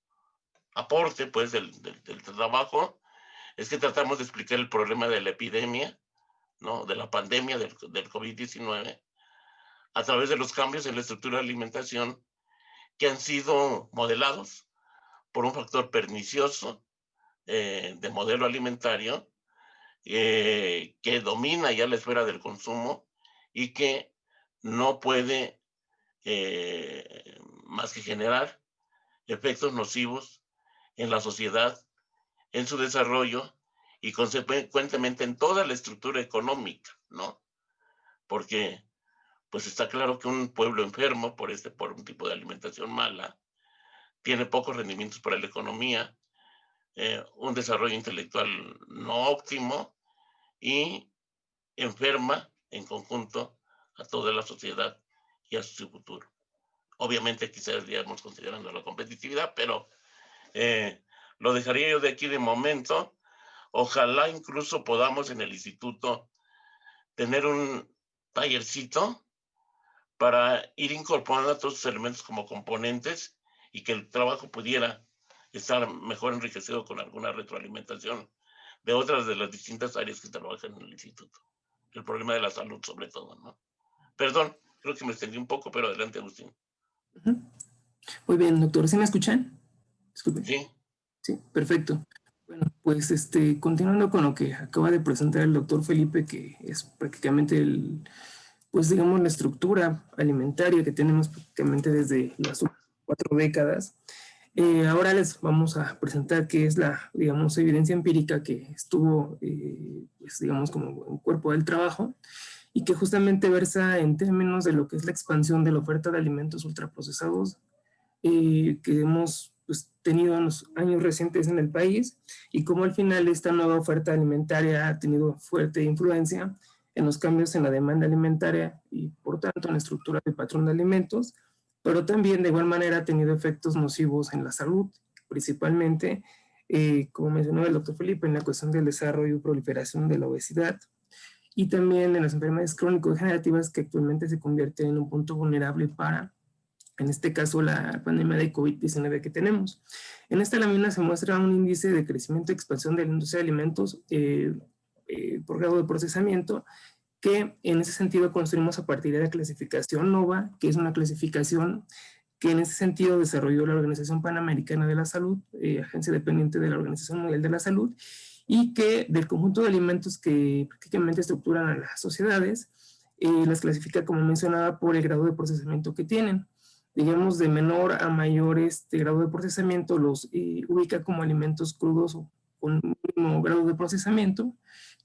aporte pues del trabajo, es que tratamos de explicar el problema de la epidemia, ¿no? De la pandemia del COVID-19 a través de los cambios en la estructura de alimentación que han sido modelados por un factor pernicioso de modelo alimentario que domina ya la esfera del consumo y que no puede más que generar efectos nocivos en la sociedad, en su desarrollo y consecuentemente en toda la estructura económica, ¿no? Porque pues está claro que un pueblo enfermo por un tipo de alimentación mala tiene pocos rendimientos para la economía, un desarrollo intelectual no óptimo y enferma en conjunto a toda la sociedad y a su futuro. Obviamente quizás estaríamos considerando la competitividad, pero lo dejaría yo de aquí de momento. Ojalá incluso podamos en el instituto tener un tallercito para ir incorporando a todos los elementos como componentes y que el trabajo pudiera estar mejor enriquecido con alguna retroalimentación de otras de las distintas áreas que trabajan en el instituto. El problema de la salud sobre todo, ¿no? Perdón, creo que me extendí un poco, pero adelante, Agustín. Muy bien, doctor. ¿Sí me escuchan? Disculpen. Sí. Sí, perfecto. Bueno, pues continuando con lo que acaba de presentar el doctor Felipe, que es prácticamente pues digamos la estructura alimentaria que tenemos prácticamente desde las 4 décadas. Ahora les vamos a presentar qué es la, digamos, evidencia empírica que estuvo, pues digamos, como en cuerpo del trabajo y que justamente versa en términos de lo que es la expansión de la oferta de alimentos ultraprocesados que hemos pues, tenido en los años recientes en el país y cómo al final esta nueva oferta alimentaria ha tenido fuerte influencia en los cambios en la demanda alimentaria y por tanto en la estructura del patrón de alimentos, pero también de igual manera ha tenido efectos nocivos en la salud, principalmente, como mencionó el doctor Felipe, en la cuestión del desarrollo y proliferación de la obesidad y también en las enfermedades crónico-degenerativas que actualmente se convierten en un punto vulnerable para, en este caso, la pandemia de COVID-19 que tenemos. En esta lámina se muestra un índice de crecimiento y expansión de la industria de alimentos por grado de procesamiento, que en ese sentido construimos a partir de la clasificación NOVA, que es una clasificación que en ese sentido desarrolló la Organización Panamericana de la Salud, agencia dependiente de la Organización Mundial de la Salud, y que del conjunto de alimentos que prácticamente estructuran a las sociedades, las clasifica, como mencionaba, por el grado de procesamiento que tienen. Digamos, de menor a mayor grado de procesamiento, los ubica como alimentos crudos o con mínimo grado de procesamiento,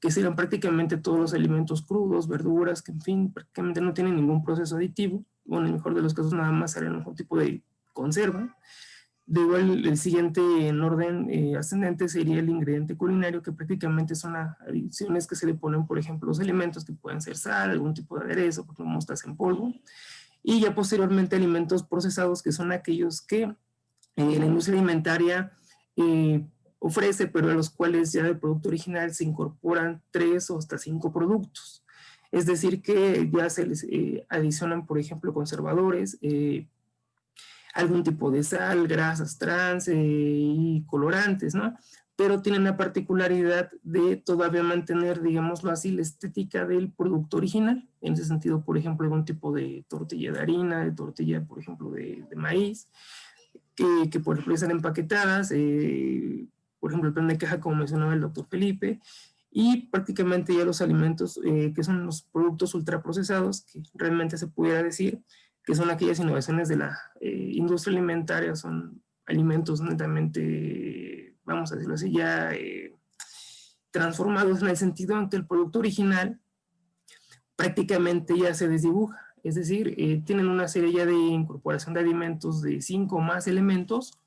que serán prácticamente todos los alimentos crudos, verduras, que en fin, prácticamente no tienen ningún proceso aditivo, o en el mejor de los casos nada más harán algún tipo de conserva. De igual, el siguiente en orden ascendente sería el ingrediente culinario, que prácticamente son las adiciones que se le ponen, por ejemplo, los alimentos que pueden ser sal, algún tipo de aderezo, por ejemplo, mostaza en polvo, y ya posteriormente alimentos procesados, que son aquellos que la industria alimentaria ofrece, pero a los cuales ya del producto original se incorporan 3 o hasta 5 productos. Es decir, que ya se les adicionan, por ejemplo, conservadores, algún tipo de sal, grasas trans y colorantes, ¿no? Pero tienen la particularidad de todavía mantener, digámoslo así, la estética del producto original. En ese sentido, por ejemplo, algún tipo de tortilla de harina, de tortilla, por ejemplo, de maíz, que por ejemplo están empaquetadas, por ejemplo, el plan de caja, como mencionaba el doctor Felipe, y prácticamente ya los alimentos que son los productos ultraprocesados, que realmente se pudiera decir que son aquellas innovaciones de la industria alimentaria, son alimentos netamente, vamos a decirlo así, ya transformados en el sentido en que el producto original prácticamente ya se desdibuja. Es decir, tienen una serie ya de incorporación de alimentos de 5 o más elementos,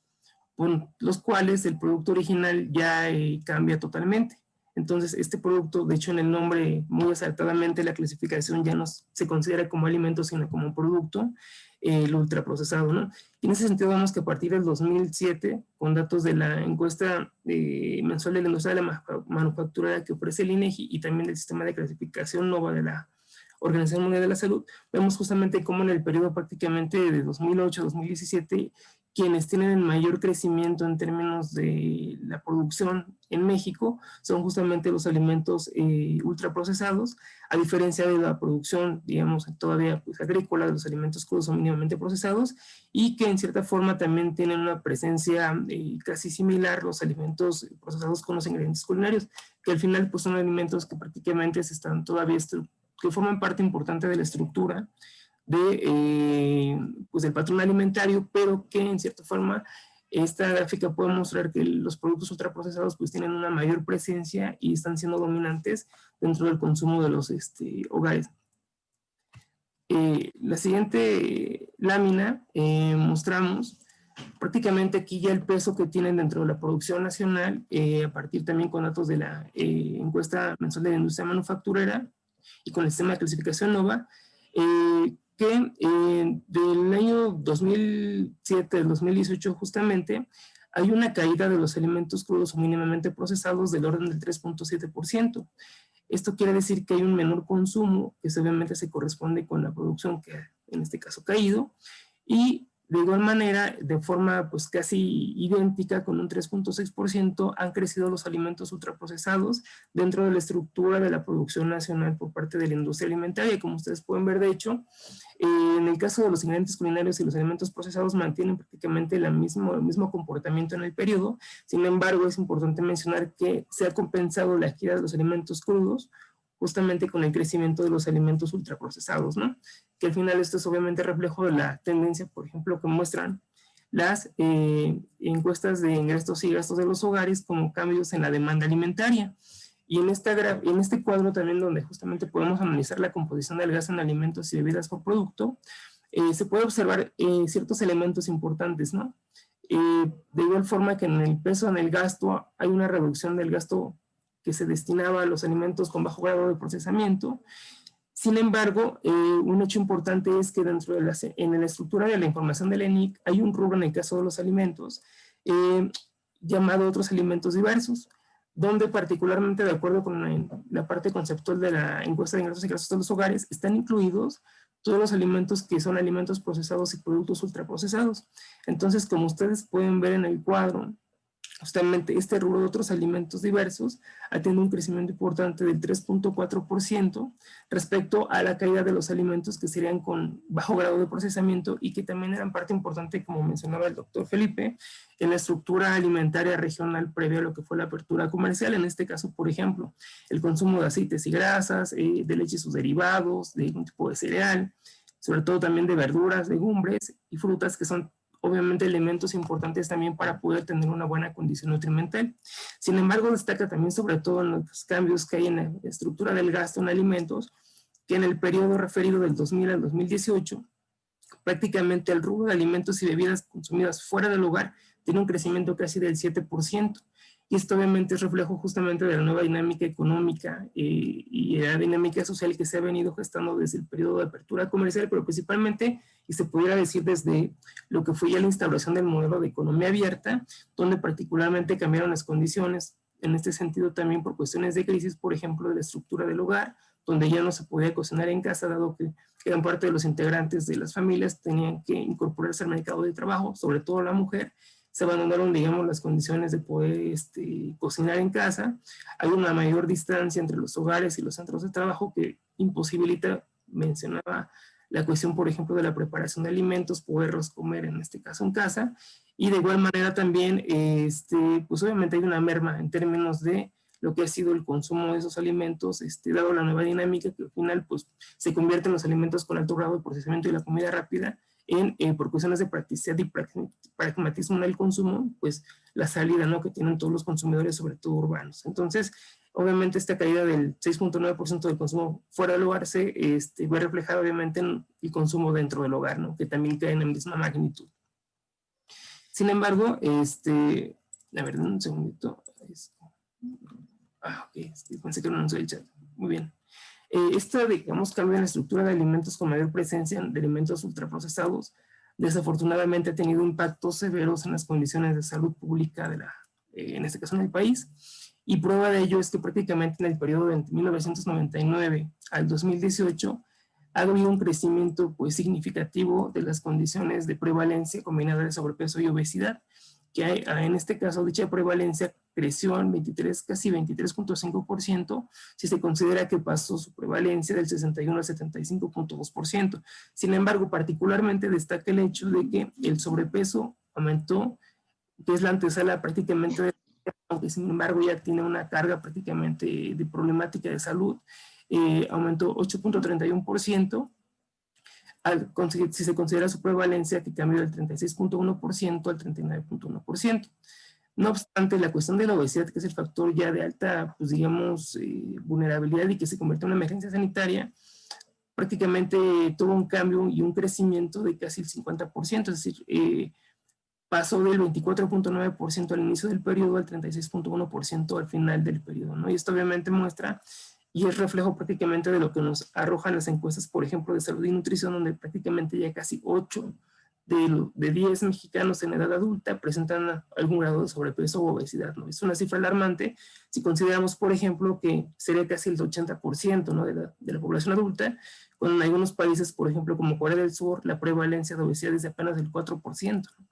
con los cuales el producto original ya cambia totalmente. Entonces, este producto, de hecho, en el nombre, muy acertadamente, la clasificación ya no se considera como alimento, sino como producto, el ultraprocesado, ¿no? Y en ese sentido, vemos que a partir del 2007, con datos de la encuesta mensual de la industria de la manufactura que ofrece el INEGI y también del sistema de clasificación NOVA de la Organización Mundial de la Salud, vemos justamente cómo en el periodo prácticamente de 2008 a 2017, quienes tienen el mayor crecimiento en términos de la producción en México son justamente los alimentos ultraprocesados, a diferencia de la producción, digamos, todavía pues, agrícola, de los alimentos crudos o mínimamente procesados, y que en cierta forma también tienen una presencia casi similar los alimentos procesados con los ingredientes culinarios, que al final pues, son alimentos que prácticamente se están todavía, que forman parte importante de la estructura pues del patrón alimentario, pero que en cierta forma esta gráfica puede mostrar que los productos ultraprocesados pues tienen una mayor presencia y están siendo dominantes dentro del consumo de los hogares. La siguiente lámina mostramos prácticamente aquí ya el peso que tienen dentro de la producción nacional, a partir también con datos de la encuesta mensual de la industria manufacturera y con el sistema de clasificación NOVA, que del año 2007 al 2018 justamente hay una caída de los alimentos crudos o mínimamente procesados del orden del 3.7%. Esto quiere decir que hay un menor consumo, que obviamente se corresponde con la producción que en este caso ha caído, y de igual manera, de forma pues casi idéntica, con un 3.6%, han crecido los alimentos ultraprocesados dentro de la estructura de la producción nacional por parte de la industria alimentaria. Como ustedes pueden ver, de hecho, en el caso de los ingredientes culinarios y los alimentos procesados mantienen prácticamente el mismo comportamiento en el periodo. Sin embargo, es importante mencionar que se ha compensado la caída de los alimentos crudos justamente con el crecimiento de los alimentos ultraprocesados, ¿no? Que al final esto es obviamente reflejo de la tendencia, por ejemplo, que muestran las encuestas de ingresos y gastos de los hogares como cambios en la demanda alimentaria. Y en este cuadro también, donde justamente podemos analizar la composición del gasto en alimentos y bebidas por producto, se puede observar ciertos elementos importantes, ¿no? De igual forma que en el peso en el gasto hay una reducción del gasto que se destinaba a los alimentos con bajo grado de procesamiento. Sin embargo, un hecho importante es que dentro de en la estructura de la información del ENIC hay un rubro en el caso de los alimentos llamado otros alimentos diversos, donde particularmente de acuerdo con la parte conceptual de la encuesta de ingresos y gastos de los hogares, están incluidos todos los alimentos que son alimentos procesados y productos ultraprocesados. Entonces, como ustedes pueden ver en el cuadro, justamente este rubro de otros alimentos diversos ha tenido un crecimiento importante del 3.4% respecto a la caída de los alimentos que serían con bajo grado de procesamiento y que también eran parte importante, como mencionaba el doctor Felipe, en la estructura alimentaria regional previa a lo que fue la apertura comercial. En este caso, por ejemplo, el consumo de aceites y grasas, de leche y sus derivados, de algún tipo de cereal, sobre todo también de verduras, legumbres y frutas, que son obviamente elementos importantes también para poder tener una buena condición nutrimental. Sin embargo, destaca también sobre todo en los cambios que hay en la estructura del gasto en alimentos, que en el periodo referido del 2000 al 2018, prácticamente el rubro de alimentos y bebidas consumidas fuera del hogar tiene un crecimiento casi del 7%. Y esto obviamente es reflejo justamente de la nueva dinámica económica y la dinámica social que se ha venido gestando desde el periodo de apertura comercial, pero principalmente, y se pudiera decir desde lo que fue ya la instauración del modelo de economía abierta, donde particularmente cambiaron las condiciones, en este sentido también por cuestiones de crisis, por ejemplo, de la estructura del hogar, donde ya no se podía cocinar en casa, dado que gran parte de los integrantes de las familias tenían que incorporarse al mercado de trabajo, sobre todo la mujer. Se abandonaron, digamos, las condiciones de poder cocinar en casa. Hay una mayor distancia entre los hogares y los centros de trabajo que imposibilita, mencionaba la cuestión, por ejemplo, de la preparación de alimentos, poderlos comer en este caso en casa. Y de igual manera también, pues obviamente hay una merma en términos de lo que ha sido el consumo de esos alimentos, dado la nueva dinámica que al final pues, se convierten los alimentos con alto grado de procesamiento y la comida rápida por cuestiones de practicidad y pragmatismo en el consumo, pues la salida, ¿no?, que tienen todos los consumidores, sobre todo urbanos. Entonces, obviamente esta caída del 6.9% del consumo fuera del hogar se ve reflejada obviamente en el consumo dentro del hogar, ¿no? Que también cae en la misma magnitud. Sin embargo, a ver, un segundito. Ok, pensé que no nos el chat. Muy bien. Digamos, cambio en la estructura de alimentos con mayor presencia de alimentos ultraprocesados, desafortunadamente ha tenido impactos severos en las condiciones de salud pública en este caso en el país, y prueba de ello es que prácticamente en el periodo de 1999 al 2018 ha habido un crecimiento pues significativo de las condiciones de prevalencia combinada de sobrepeso y obesidad, que en este caso dicha prevalencia creció en casi 23.5%, si se considera que pasó su prevalencia del 61 al 75.2%. Sin embargo, particularmente destaca el hecho de que el sobrepeso aumentó, que es la antesala prácticamente de, aunque sin embargo ya tiene una carga prácticamente de problemática de salud, aumentó 8.31%, si se considera su prevalencia que cambió del 36.1% al 39.1%. No obstante, la cuestión de la obesidad, que es el factor ya de alta, pues digamos, vulnerabilidad y que se convirtió en una emergencia sanitaria, prácticamente tuvo un cambio y un crecimiento de casi el 50%, es decir, pasó del 24.9% al inicio del periodo al 36.1% al final del periodo, ¿no? Y esto obviamente muestra y es reflejo prácticamente de lo que nos arrojan las encuestas, por ejemplo, de salud y nutrición, donde prácticamente ya casi 8 de 10 mexicanos en edad adulta presentan algún grado de sobrepeso o obesidad, ¿no? Es una cifra alarmante si consideramos, por ejemplo, que sería casi el 80%, ¿no? de la población adulta, cuando en algunos países, por ejemplo, como Corea del Sur, la prevalencia de obesidad es de apenas del 4%.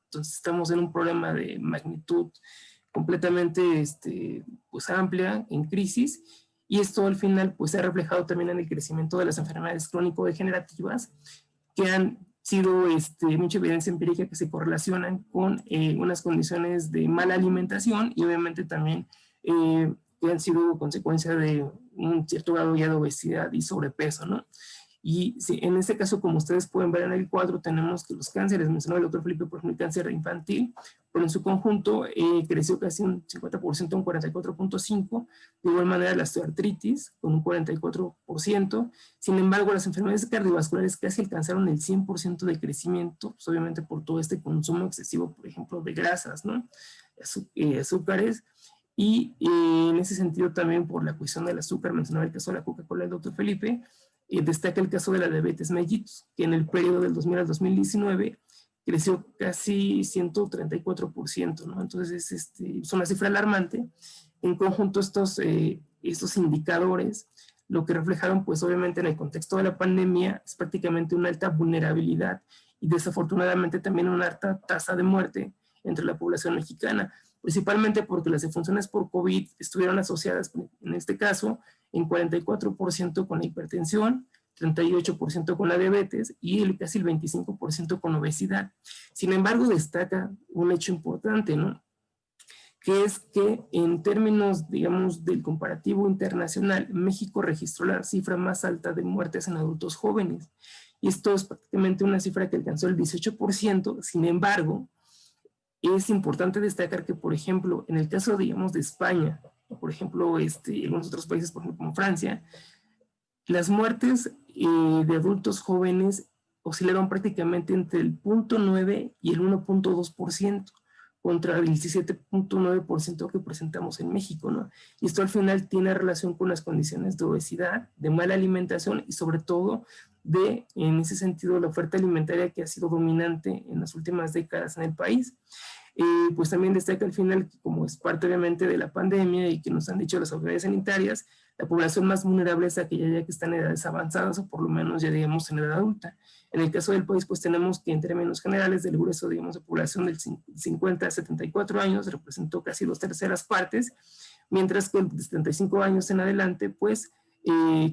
Entonces estamos en un problema de magnitud completamente pues amplia, en crisis, y esto al final pues se ha reflejado también en el crecimiento de las enfermedades crónico-degenerativas que han sido mucha evidencia empírica que se correlacionan con unas condiciones de mala alimentación y obviamente también que han sido consecuencia de un cierto grado ya de obesidad y sobrepeso, ¿no? Y sí, en este caso, como ustedes pueden ver en el cuadro, tenemos que los cánceres, mencionó el doctor Felipe, por ejemplo, el cáncer infantil, pero en su conjunto creció casi un 50%, un 44.5%, de igual manera la osteoartritis, con un 44%, sin embargo, las enfermedades cardiovasculares casi alcanzaron el 100% de crecimiento, pues obviamente por todo este consumo excesivo, por ejemplo, de grasas, ¿no? Azúcares, y en ese sentido también por la cuestión del azúcar, mencionaba el caso de la Coca-Cola del doctor Felipe, destaca el caso de la diabetes mellitus, que en el periodo del 2000 al 2019 creció casi 134%, ¿no? Entonces es una cifra alarmante. En conjunto estos indicadores lo que reflejaron pues obviamente en el contexto de la pandemia es prácticamente una alta vulnerabilidad y desafortunadamente también una alta tasa de muerte entre la población mexicana, principalmente porque las defunciones por COVID estuvieron asociadas en este caso en 44% con la hipertensión, 38% con la diabetes y casi el 25% con obesidad. Sin embargo, destaca un hecho importante, ¿no? Que es que en términos, digamos, del comparativo internacional, México registró la cifra más alta de muertes en adultos jóvenes. Y esto es prácticamente una cifra que alcanzó el 18%. Sin embargo, es importante destacar que, por ejemplo, en el caso, digamos, de España, por ejemplo, algunos otros países, por ejemplo, como Francia, las muertes de adultos jóvenes oscilaron prácticamente entre el 0.9 y el 1.2%, contra el 17.9% que presentamos en México, ¿no? Y esto al final tiene relación con las condiciones de obesidad, de mala alimentación y sobre todo en ese sentido, la oferta alimentaria que ha sido dominante en las últimas décadas en el país. Pues también destaca al final que como es parte obviamente de la pandemia y que nos han dicho las autoridades sanitarias, la población más vulnerable es aquella ya que está en edades avanzadas o por lo menos ya digamos en edad adulta. En el caso del país pues tenemos que en términos generales del grueso digamos de población del 50 a 74 años representó casi 2/3 partes, mientras que de 75 años en adelante pues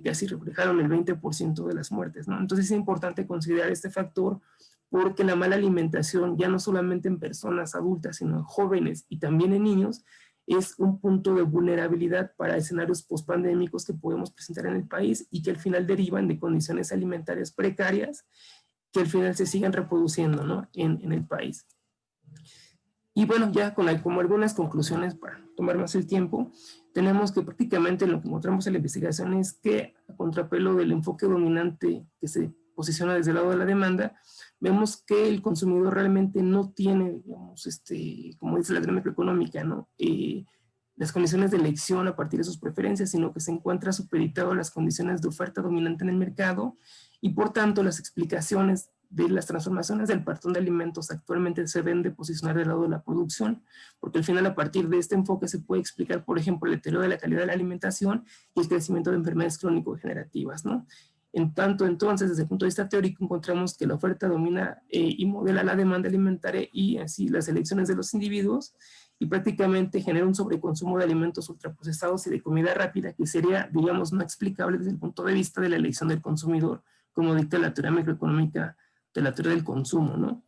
casi reflejaron el 20% de las muertes, ¿no? Entonces es importante considerar este factor porque la mala alimentación, ya no solamente en personas adultas, sino en jóvenes y también en niños, es un punto de vulnerabilidad para escenarios pospandémicos que podemos presentar en el país y que al final derivan de condiciones alimentarias precarias que al final se siguen reproduciendo, ¿no? en el país. Y bueno, ya como algunas conclusiones para tomar más el tiempo, tenemos que prácticamente lo que encontramos en la investigación es que, a contrapelo del enfoque dominante que se posiciona desde el lado de la demanda, vemos que el consumidor realmente no tiene, digamos, como dice la teoría macroeconómica, ¿no? Las condiciones de elección a partir de sus preferencias, sino que se encuentra supeditado a las condiciones de oferta dominante en el mercado, y por tanto las explicaciones de las transformaciones del patrón de alimentos actualmente se deben de posicionar del lado de la producción, porque al final a partir de este enfoque se puede explicar, por ejemplo, el deterioro de la calidad de la alimentación y el crecimiento de enfermedades crónico-degenerativas, ¿no? En tanto, entonces, desde el punto de vista teórico, encontramos que la oferta domina y modela la demanda alimentaria y así las elecciones de los individuos, y prácticamente genera un sobreconsumo de alimentos ultraprocesados y de comida rápida que sería, digamos, no explicable desde el punto de vista de la elección del consumidor, como dicta la teoría macroeconómica de la teoría del consumo, ¿no?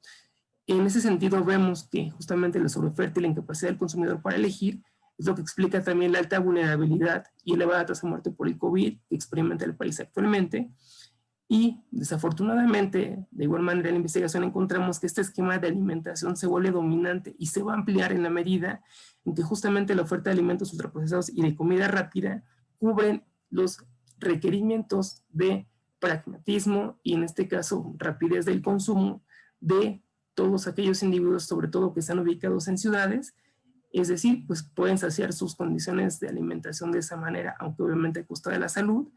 En ese sentido vemos que justamente la sobreoferta y la incapacidad del consumidor para elegir es lo que explica también la alta vulnerabilidad y elevada tasa de muerte por el COVID que experimenta el país actualmente. Y desafortunadamente, de igual manera en la investigación encontramos que este esquema de alimentación se vuelve dominante y se va a ampliar en la medida en que justamente la oferta de alimentos ultraprocesados y de comida rápida cubren los requerimientos de pragmatismo y en este caso rapidez del consumo de todos aquellos individuos, sobre todo que están ubicados en ciudades, es decir, pues pueden saciar sus condiciones de alimentación de esa manera, aunque obviamente a costa de la salud,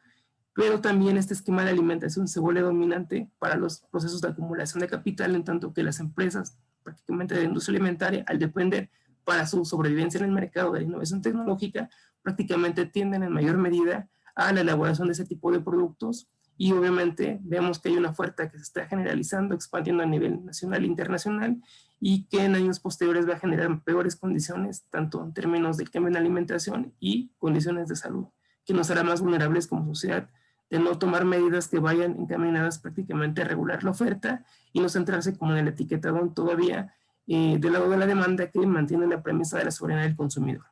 pero también este esquema de alimentación se vuelve dominante para los procesos de acumulación de capital, en tanto que las empresas, prácticamente de la industria alimentaria, al depender para su sobrevivencia en el mercado de la innovación tecnológica, prácticamente tienden en mayor medida a la elaboración de ese tipo de productos, y obviamente vemos que hay una oferta que se está generalizando, expandiendo a nivel nacional e internacional, y que en años posteriores va a generar peores condiciones, tanto en términos del cambio en la alimentación y condiciones de salud, que nos hará más vulnerables como sociedad, de no tomar medidas que vayan encaminadas prácticamente a regular la oferta y no centrarse como en el etiquetado todavía del lado de la demanda que mantiene la premisa de la soberanía del consumidor.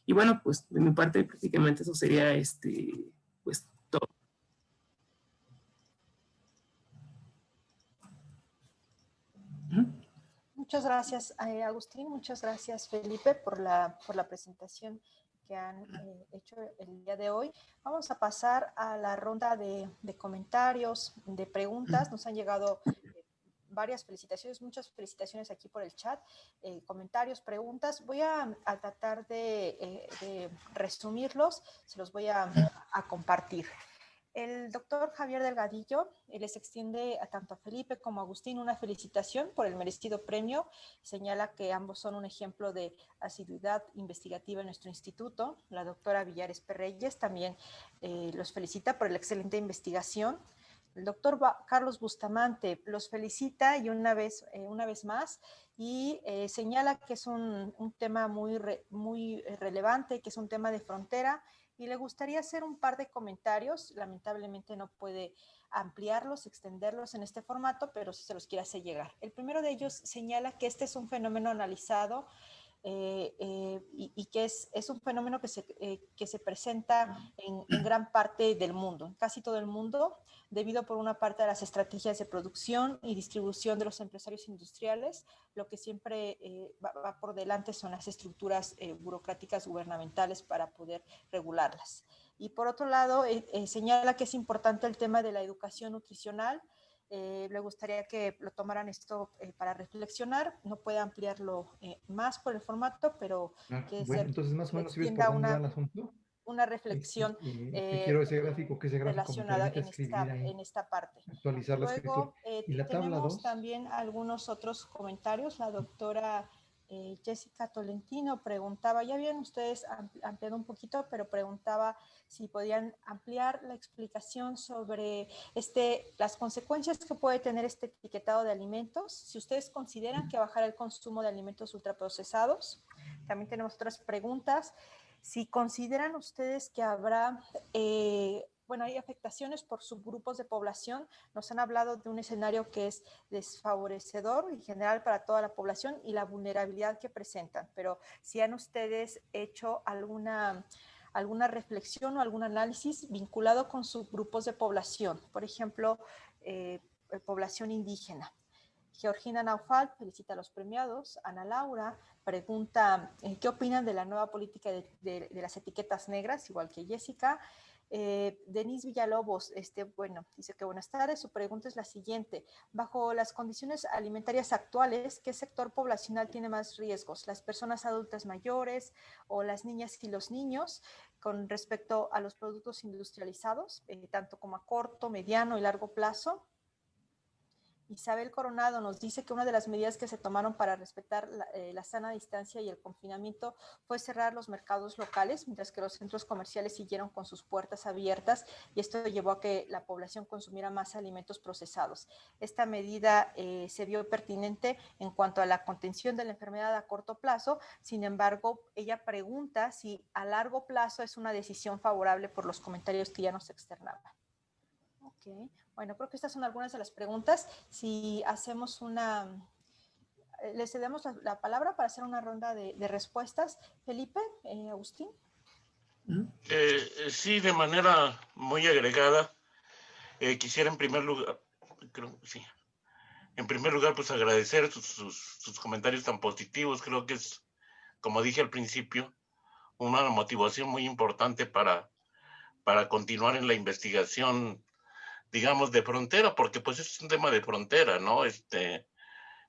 Y bueno, pues de mi parte prácticamente eso sería pues todo. Muchas gracias, Agustín. Muchas gracias, Felipe, por la presentación que han hecho el día de hoy. Vamos a pasar a la ronda de comentarios, de preguntas. Nos han llegado varias felicitaciones, muchas felicitaciones aquí por el chat, comentarios, preguntas. Voy a tratar de resumirlos, se los voy a compartir. El doctor Javier Delgadillo les extiende a tanto a Felipe como a Agustín una felicitación por el merecido premio. Señala que ambos son un ejemplo de asiduidad investigativa en nuestro instituto. La doctora Villares Perreyes también los felicita por la excelente investigación. El doctor Carlos Bustamante los felicita y una vez más y señala que es un tema muy relevante, que es un tema de frontera, y le gustaría hacer un par de comentarios. Lamentablemente no puede ampliarlos, extenderlos en este formato, pero sí se los quiere hacer llegar. El primero de ellos señala que este es un fenómeno analizado y que es un fenómeno que se presenta en gran parte del mundo, en casi todo el mundo, debido por una parte a las estrategias de producción y distribución de los empresarios industriales. Lo que siempre va por delante son las estructuras burocráticas gubernamentales para poder regularlas. Y por otro lado, señala que es importante el tema de la educación nutricional. Le gustaría que lo tomaran esto para reflexionar. No puede ampliarlo más por el formato, pero que bueno, entonces más o menos si ves por dónde va el asunto. Una reflexión quiero ese gráfico, que ese gráfico relacionada me permite escribir ahí, en esta parte. actualizar la escritura. Luego Y la tabla tenemos 2. también algunos otros comentarios. La doctora Jessica Tolentino preguntaba, ya habían ustedes ampliado un poquito, pero preguntaba si podían ampliar la explicación sobre las consecuencias que puede tener este etiquetado de alimentos, si ustedes consideran que bajar el consumo de alimentos ultraprocesados. También tenemos otras preguntas. Si consideran ustedes que habrá, hay afectaciones por subgrupos de población. Nos han hablado de un escenario que es desfavorecedor en general para toda la población y la vulnerabilidad que presentan, pero si han ustedes hecho alguna reflexión o algún análisis vinculado con subgrupos de población, por ejemplo, población indígena. Georgina Naufal felicita a los premiados. Ana Laura pregunta qué opinan de la nueva política de las etiquetas negras, igual que Jessica. Denise Villalobos, bueno, dice que buenas tardes. Su pregunta es la siguiente: bajo las condiciones alimentarias actuales, ¿qué sector poblacional tiene más riesgos? ¿Las personas adultas mayores o las niñas y los niños con respecto a los productos industrializados, tanto como a corto, mediano y largo plazo? Isabel Coronado nos dice que una de las medidas que se tomaron para respetar la sana distancia y el confinamiento fue cerrar los mercados locales, mientras que los centros comerciales siguieron con sus puertas abiertas, y esto llevó a que la población consumiera más alimentos procesados. Esta medida se vio pertinente en cuanto a la contención de la enfermedad a corto plazo. Sin embargo, ella pregunta si a largo plazo es una decisión favorable por los comentarios que ya nos externaban. Okay. Bueno, creo que estas son algunas de las preguntas. Si hacemos le cedemos la palabra para hacer una ronda de respuestas. Felipe, Agustín. Sí, de manera muy agregada, quisiera en primer lugar, pues agradecer sus comentarios tan positivos. Creo que es, como dije al principio, una motivación muy importante para continuar en la investigación, digamos, de frontera, porque pues es un tema de frontera, ¿no?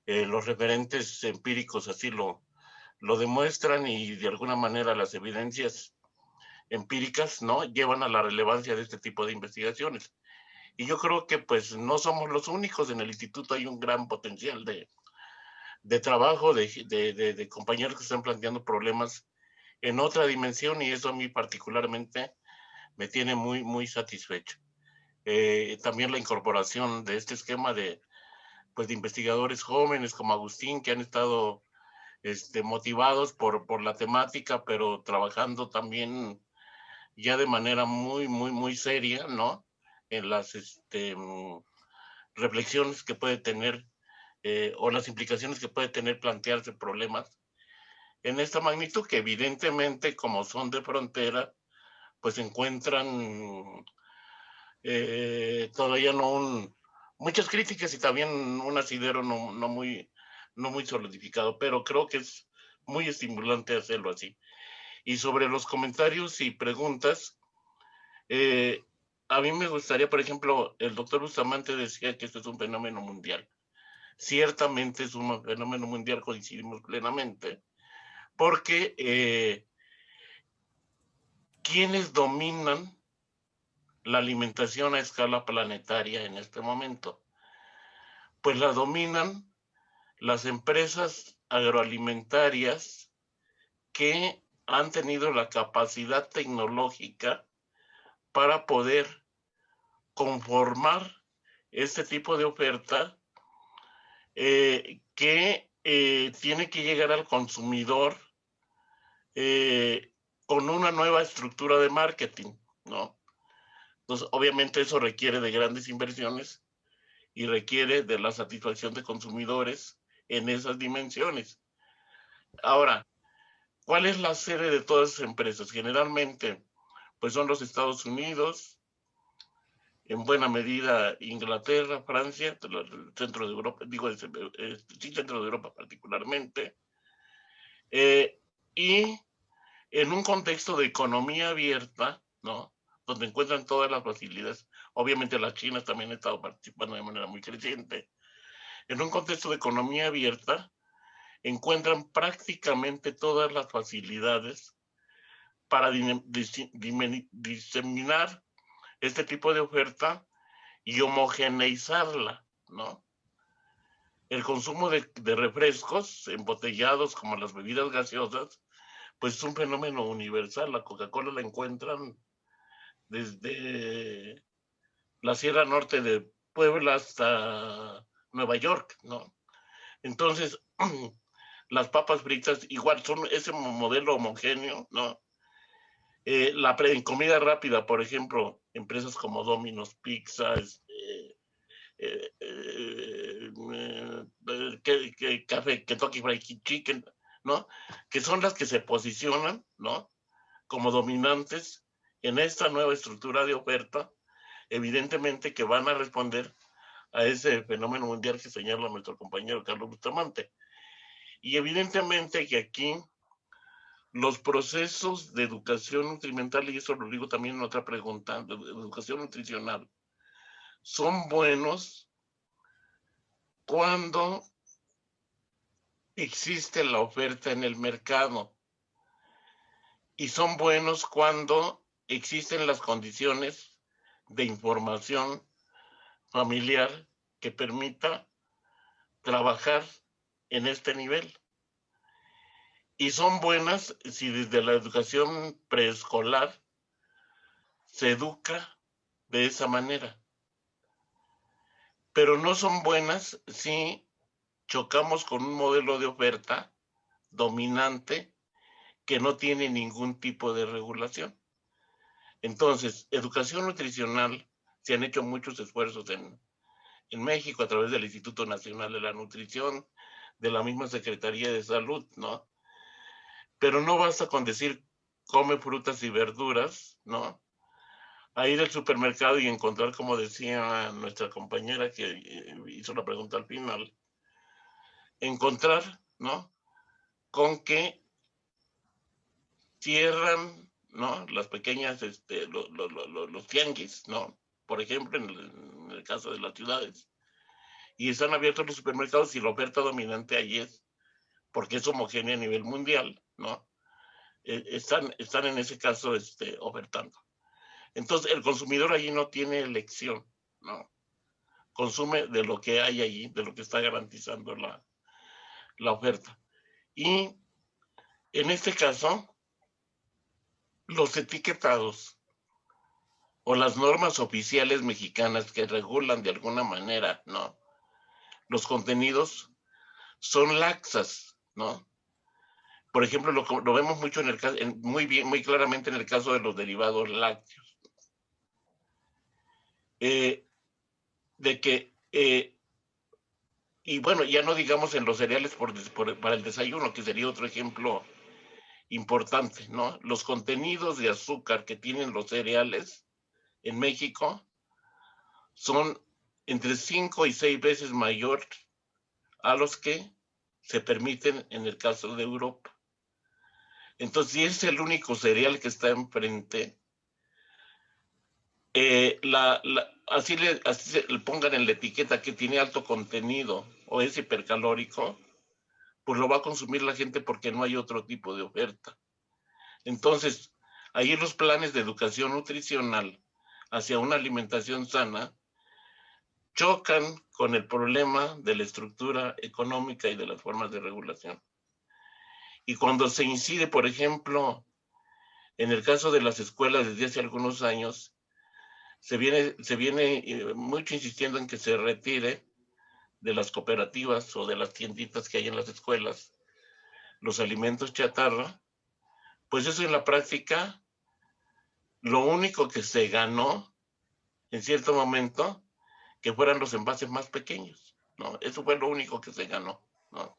Los referentes empíricos así lo demuestran, y de alguna manera las evidencias empíricas, ¿no?, llevan a la relevancia de este tipo de investigaciones. Y yo creo que pues no somos los únicos. En el instituto hay un gran potencial de trabajo, de compañeros que están planteando problemas en otra dimensión, y eso a mí particularmente me tiene muy, muy satisfecho. También la incorporación de este esquema de investigadores jóvenes como Agustín, que han estado motivados por la temática, pero trabajando también ya de manera muy, muy, muy seria, ¿no?, en las reflexiones que puede tener o las implicaciones que puede tener plantearse problemas en esta magnitud, que evidentemente, como son de frontera, pues encuentran todavía muchas críticas y también un asidero no muy solidificado, pero creo que es muy estimulante hacerlo así. Y sobre los comentarios y preguntas, a mí me gustaría, por ejemplo, el doctor Bustamante decía que esto es un fenómeno mundial. Ciertamente es un fenómeno mundial, coincidimos plenamente, porque ¿quiénes dominan la alimentación a escala planetaria en este momento? Pues la dominan las empresas agroalimentarias que han tenido la capacidad tecnológica para poder conformar este tipo de oferta que tiene que llegar al consumidor con una nueva estructura de marketing, ¿no? Entonces, obviamente eso requiere de grandes inversiones y requiere de la satisfacción de consumidores en esas dimensiones. Ahora, ¿cuál es la sede de todas esas empresas? Generalmente, pues son los Estados Unidos, en buena medida Inglaterra, Francia, el centro de Europa, sí, centro de Europa particularmente, y en un contexto de economía abierta, ¿no?, donde encuentran todas las facilidades. Obviamente la China también ha estado participando de manera muy creciente. En un contexto de economía abierta, encuentran prácticamente todas las facilidades para diseminar este tipo de oferta y homogeneizarla, ¿no? El consumo de refrescos embotellados, como las bebidas gaseosas, pues es un fenómeno universal. La Coca-Cola la encuentran desde la Sierra Norte de Puebla hasta Nueva York, ¿no? Entonces, las papas fritas igual son ese modelo homogéneo, ¿no? En comida rápida, por ejemplo, empresas como Domino's Pizza, Kentucky Fried Chicken, ¿no?, que son las que se posicionan, ¿no?, como dominantes en esta nueva estructura de oferta, evidentemente que van a responder a ese fenómeno mundial que señala nuestro compañero Carlos Bustamante. Y evidentemente que aquí los procesos de educación nutrimental, y eso lo digo también en otra pregunta, de educación nutricional, son buenos cuando existe la oferta en el mercado. Y son buenos cuando existen las condiciones de información familiar que permita trabajar en este nivel. Y son buenas si desde la educación preescolar se educa de esa manera. Pero no son buenas si chocamos con un modelo de oferta dominante que no tiene ningún tipo de regulación. Entonces, educación nutricional, se han hecho muchos esfuerzos en México a través del Instituto Nacional de la Nutrición, de la misma Secretaría de Salud, ¿no? Pero no basta con decir come frutas y verduras, ¿no? A ir al supermercado y encontrar, como decía nuestra compañera que hizo la pregunta al final, encontrar, ¿no? Con que cierran, ¿no? Las pequeñas, los tianguis, ¿no? Por ejemplo, en el caso de las ciudades. Y están abiertos los supermercados y la oferta dominante allí es, porque es homogénea a nivel mundial, ¿no? Están en ese caso ofertando. Entonces, el consumidor allí no tiene elección, ¿no? Consume de lo que hay allí, de lo que está garantizando la oferta. Y en este caso, los etiquetados o las normas oficiales mexicanas que regulan de alguna manera, ¿no? Los contenidos son laxas, ¿no? Por ejemplo, lo vemos mucho en el caso, muy claramente en el caso de los derivados lácteos. Y bueno, ya no digamos en los cereales para el desayuno, que sería otro ejemplo importante, ¿no? Los contenidos de azúcar que tienen los cereales en México son entre 5 y 6 veces mayor a los que se permiten en el caso de Europa. Entonces, si es el único cereal que está enfrente, así le pongan en la etiqueta que tiene alto contenido o es hipercalórico, pues lo va a consumir la gente porque no hay otro tipo de oferta. Entonces, ahí los planes de educación nutricional hacia una alimentación sana chocan con el problema de la estructura económica y de las formas de regulación. Y cuando se incide, por ejemplo, en el caso de las escuelas desde hace algunos años, se viene mucho insistiendo en que se retire de las cooperativas o de las tienditas que hay en las escuelas los alimentos chatarra, pues eso en la práctica, lo único que se ganó en cierto momento, que fueran los envases más pequeños, ¿no? Eso fue lo único que se ganó, ¿no?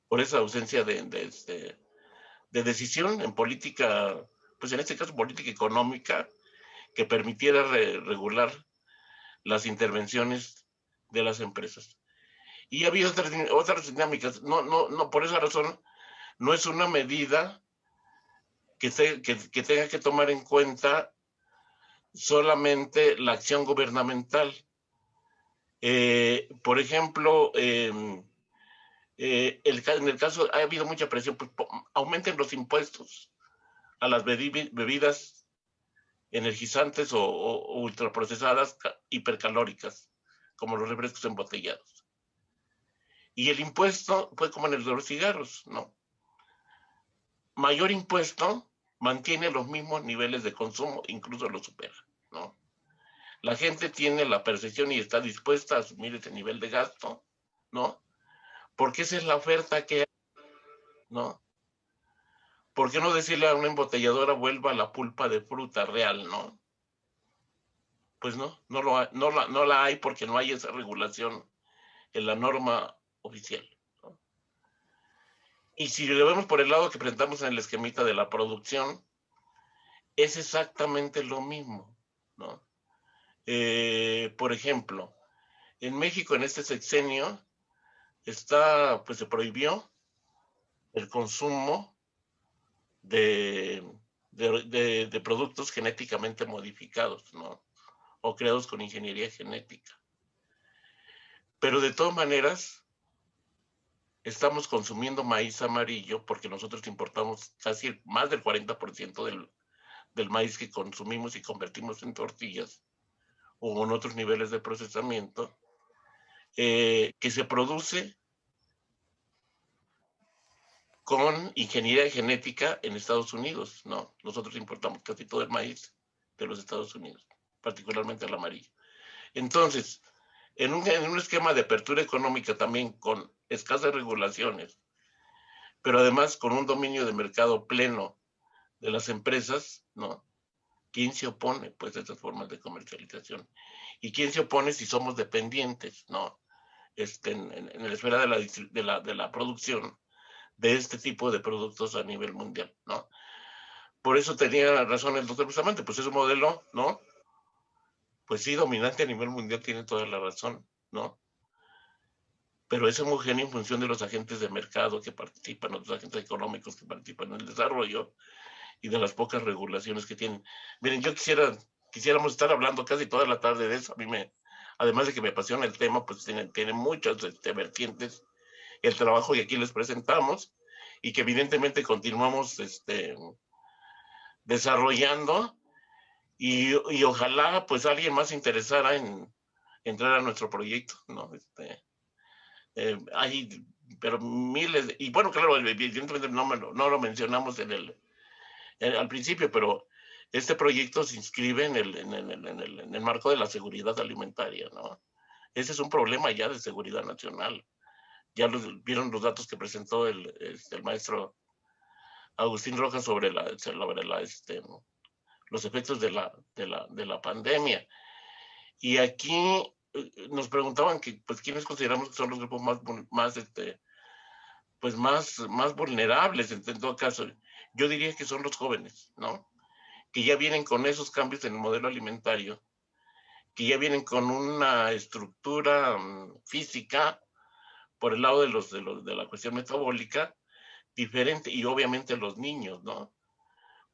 Por esa ausencia de decisión en política, pues en este caso política económica, que permitiera regular las intervenciones de las empresas. Y ha habido otras dinámicas. No, por esa razón, no es una medida que tenga que tomar en cuenta solamente la acción gubernamental. Por ejemplo, en el caso, ha habido mucha presión, pues aumenten los impuestos a las bebidas energizantes o ultraprocesadas hipercalóricas, como los refrescos embotellados. Y el impuesto fue como en el de los cigarros, ¿no? Mayor impuesto mantiene los mismos niveles de consumo, incluso lo supera, ¿no? La gente tiene la percepción y está dispuesta a asumir ese nivel de gasto, ¿no? Porque esa es la oferta que hay, ¿no? ¿Por qué no decirle a una embotelladora vuelva a la pulpa de fruta real, ¿no? Pues no la hay porque no hay esa regulación en la norma oficial, ¿no? Y si lo vemos por el lado que presentamos en el esquemita de la producción, es exactamente lo mismo, ¿no? Por ejemplo, En México, en este sexenio, pues se prohibió el consumo de productos genéticamente modificados, ¿no? O creados con ingeniería genética. Pero de todas maneras, estamos consumiendo maíz amarillo porque nosotros importamos casi más del 40% del maíz que consumimos y convertimos en tortillas o en otros niveles de procesamiento, que se produce con ingeniería genética en Estados Unidos, ¿no? Nosotros importamos casi todo el maíz de los Estados Unidos, particularmente el amarillo. Entonces, en un esquema de apertura económica también con escasas regulaciones, pero además con un dominio de mercado pleno de las empresas, ¿no? ¿Quién se opone, pues, a estas formas de comercialización? ¿Y quién se opone si somos dependientes, ¿no? En la esfera de la producción de este tipo de productos a nivel mundial, ¿no? Por eso tenía razón el doctor Bustamante, pues es un modelo, ¿no? Pues sí, dominante a nivel mundial, tiene toda la razón, ¿no? Pero es homogéneo en función de los agentes de mercado que participan, los agentes económicos que participan en el desarrollo y de las pocas regulaciones que tienen. Miren, quisiéramos estar hablando casi toda la tarde de eso. Además de que me apasiona el tema, pues tiene muchas vertientes el trabajo que aquí les presentamos y que evidentemente continuamos desarrollando y ojalá pues alguien más se interesara en entrar a nuestro proyecto, ¿no? Hay, pero miles, y bueno, claro, evidentemente no lo mencionamos al principio, pero este proyecto se inscribe en el marco de la seguridad alimentaria, ¿no? Ese es un problema ya de seguridad nacional. Ya vieron los datos que presentó el maestro Agustín Rojas sobre los efectos de la pandemia. Y aquí nos preguntaban pues quiénes consideramos que son los grupos más vulnerables. En todo caso, yo diría que son los jóvenes, ¿no? Que ya vienen con esos cambios en el modelo alimentario, que ya vienen con una estructura física por el lado de la cuestión metabólica diferente, y obviamente los niños, ¿no?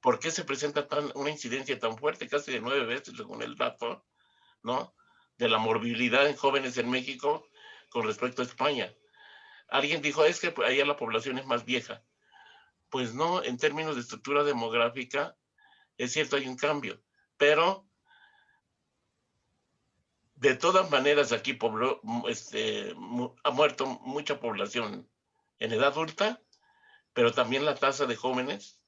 ¿Por qué se presenta una incidencia tan fuerte, casi de 9 veces según el dato, ¿no? De la morbilidad en jóvenes en México con respecto a España? Alguien dijo, es que allá la población es más vieja. Pues no, en términos de estructura demográfica, es cierto, hay un cambio, pero de todas maneras aquí ha muerto mucha población en edad adulta, pero también la tasa de jóvenes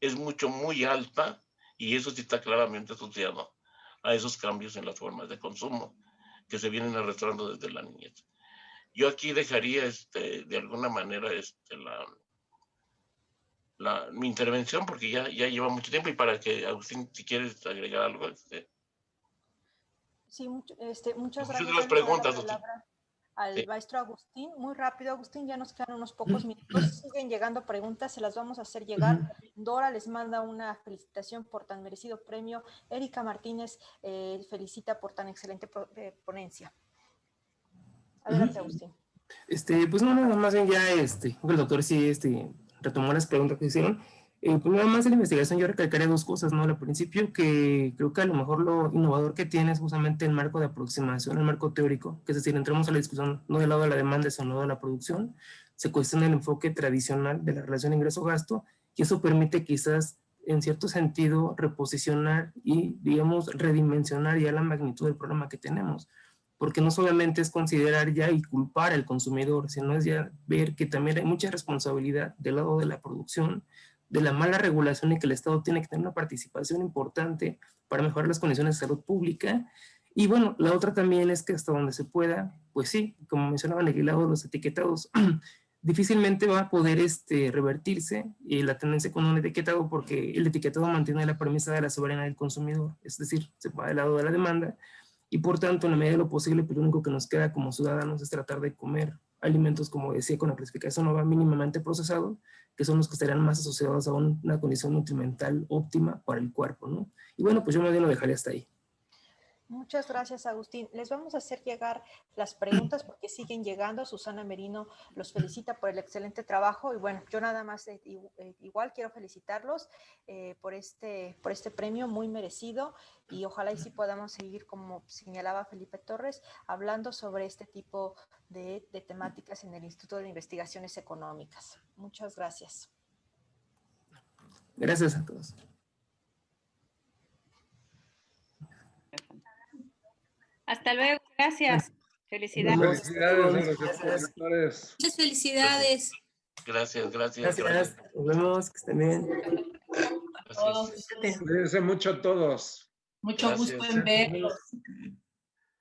es muy alta, y eso sí está claramente asociado a esos cambios en las formas de consumo que se vienen arrastrando desde la niñez. Yo aquí dejaría de alguna manera mi intervención, porque ya lleva mucho tiempo, y para que, Agustín, si quieres agregar algo. Sí, muchas gracias. De las preguntas, al sí. Maestro Agustín. Muy rápido, Agustín, ya nos quedan unos pocos minutos. Siguen llegando preguntas, se las vamos a hacer llegar. Dora les manda una felicitación por tan merecido premio. Erika Martínez felicita por tan excelente ponencia. Adelante, Agustín. Pues no, nada más bien ya el doctor sí retomó las preguntas que hicieron. Pues nada más en la investigación yo recalcaré dos cosas, ¿no? Al principio, que creo que a lo mejor lo innovador que tiene es justamente el marco de aproximación, el marco teórico, que es decir, entramos a la discusión no del lado de la demanda, sino del lado de la producción, se cuestiona el enfoque tradicional de la relación ingreso-gasto, y eso permite quizás, en cierto sentido, reposicionar y, digamos, redimensionar ya la magnitud del problema que tenemos, porque no solamente es considerar ya y culpar al consumidor, sino es ya ver que también hay mucha responsabilidad del lado de la producción, de la mala regulación, y que el Estado tiene que tener una participación importante para mejorar las condiciones de salud pública. Y bueno, la otra también es que hasta donde se pueda, pues sí, como mencionaban el lado de los etiquetados, difícilmente va a poder revertirse la tendencia con un etiquetado, porque el etiquetado mantiene la premisa de la soberanía del consumidor, es decir, se va del lado de la demanda, y por tanto, en la medida de lo posible, pues lo único que nos queda como ciudadanos es tratar de comer alimentos, como decía, con la clasificación no va mínimamente procesado, que son los que estarían más asociados a una condición nutrimental óptima para el cuerpo, ¿no? Y bueno, pues yo más bien lo dejaré hasta ahí. Muchas gracias, Agustín. Les vamos a hacer llegar las preguntas porque siguen llegando. Susana Merino los felicita por el excelente trabajo y bueno, yo nada más igual quiero felicitarlos por este premio muy merecido y ojalá y sí podamos seguir, como señalaba Felipe Torres, hablando sobre este tipo de temáticas en el Instituto de Investigaciones Económicas. Muchas gracias. Gracias a todos. Hasta luego, gracias. Felicidades. Felicidades a los expositores. Muchas felicidades. Gracias. Gracias. Nos vemos, que estén bien. Gracias. Cuídense mucho a todos. Mucho gusto en verlos.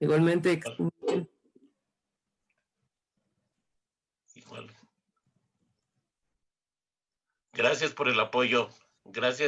Igualmente, que estén bien. Igual. Gracias por el apoyo. Gracias.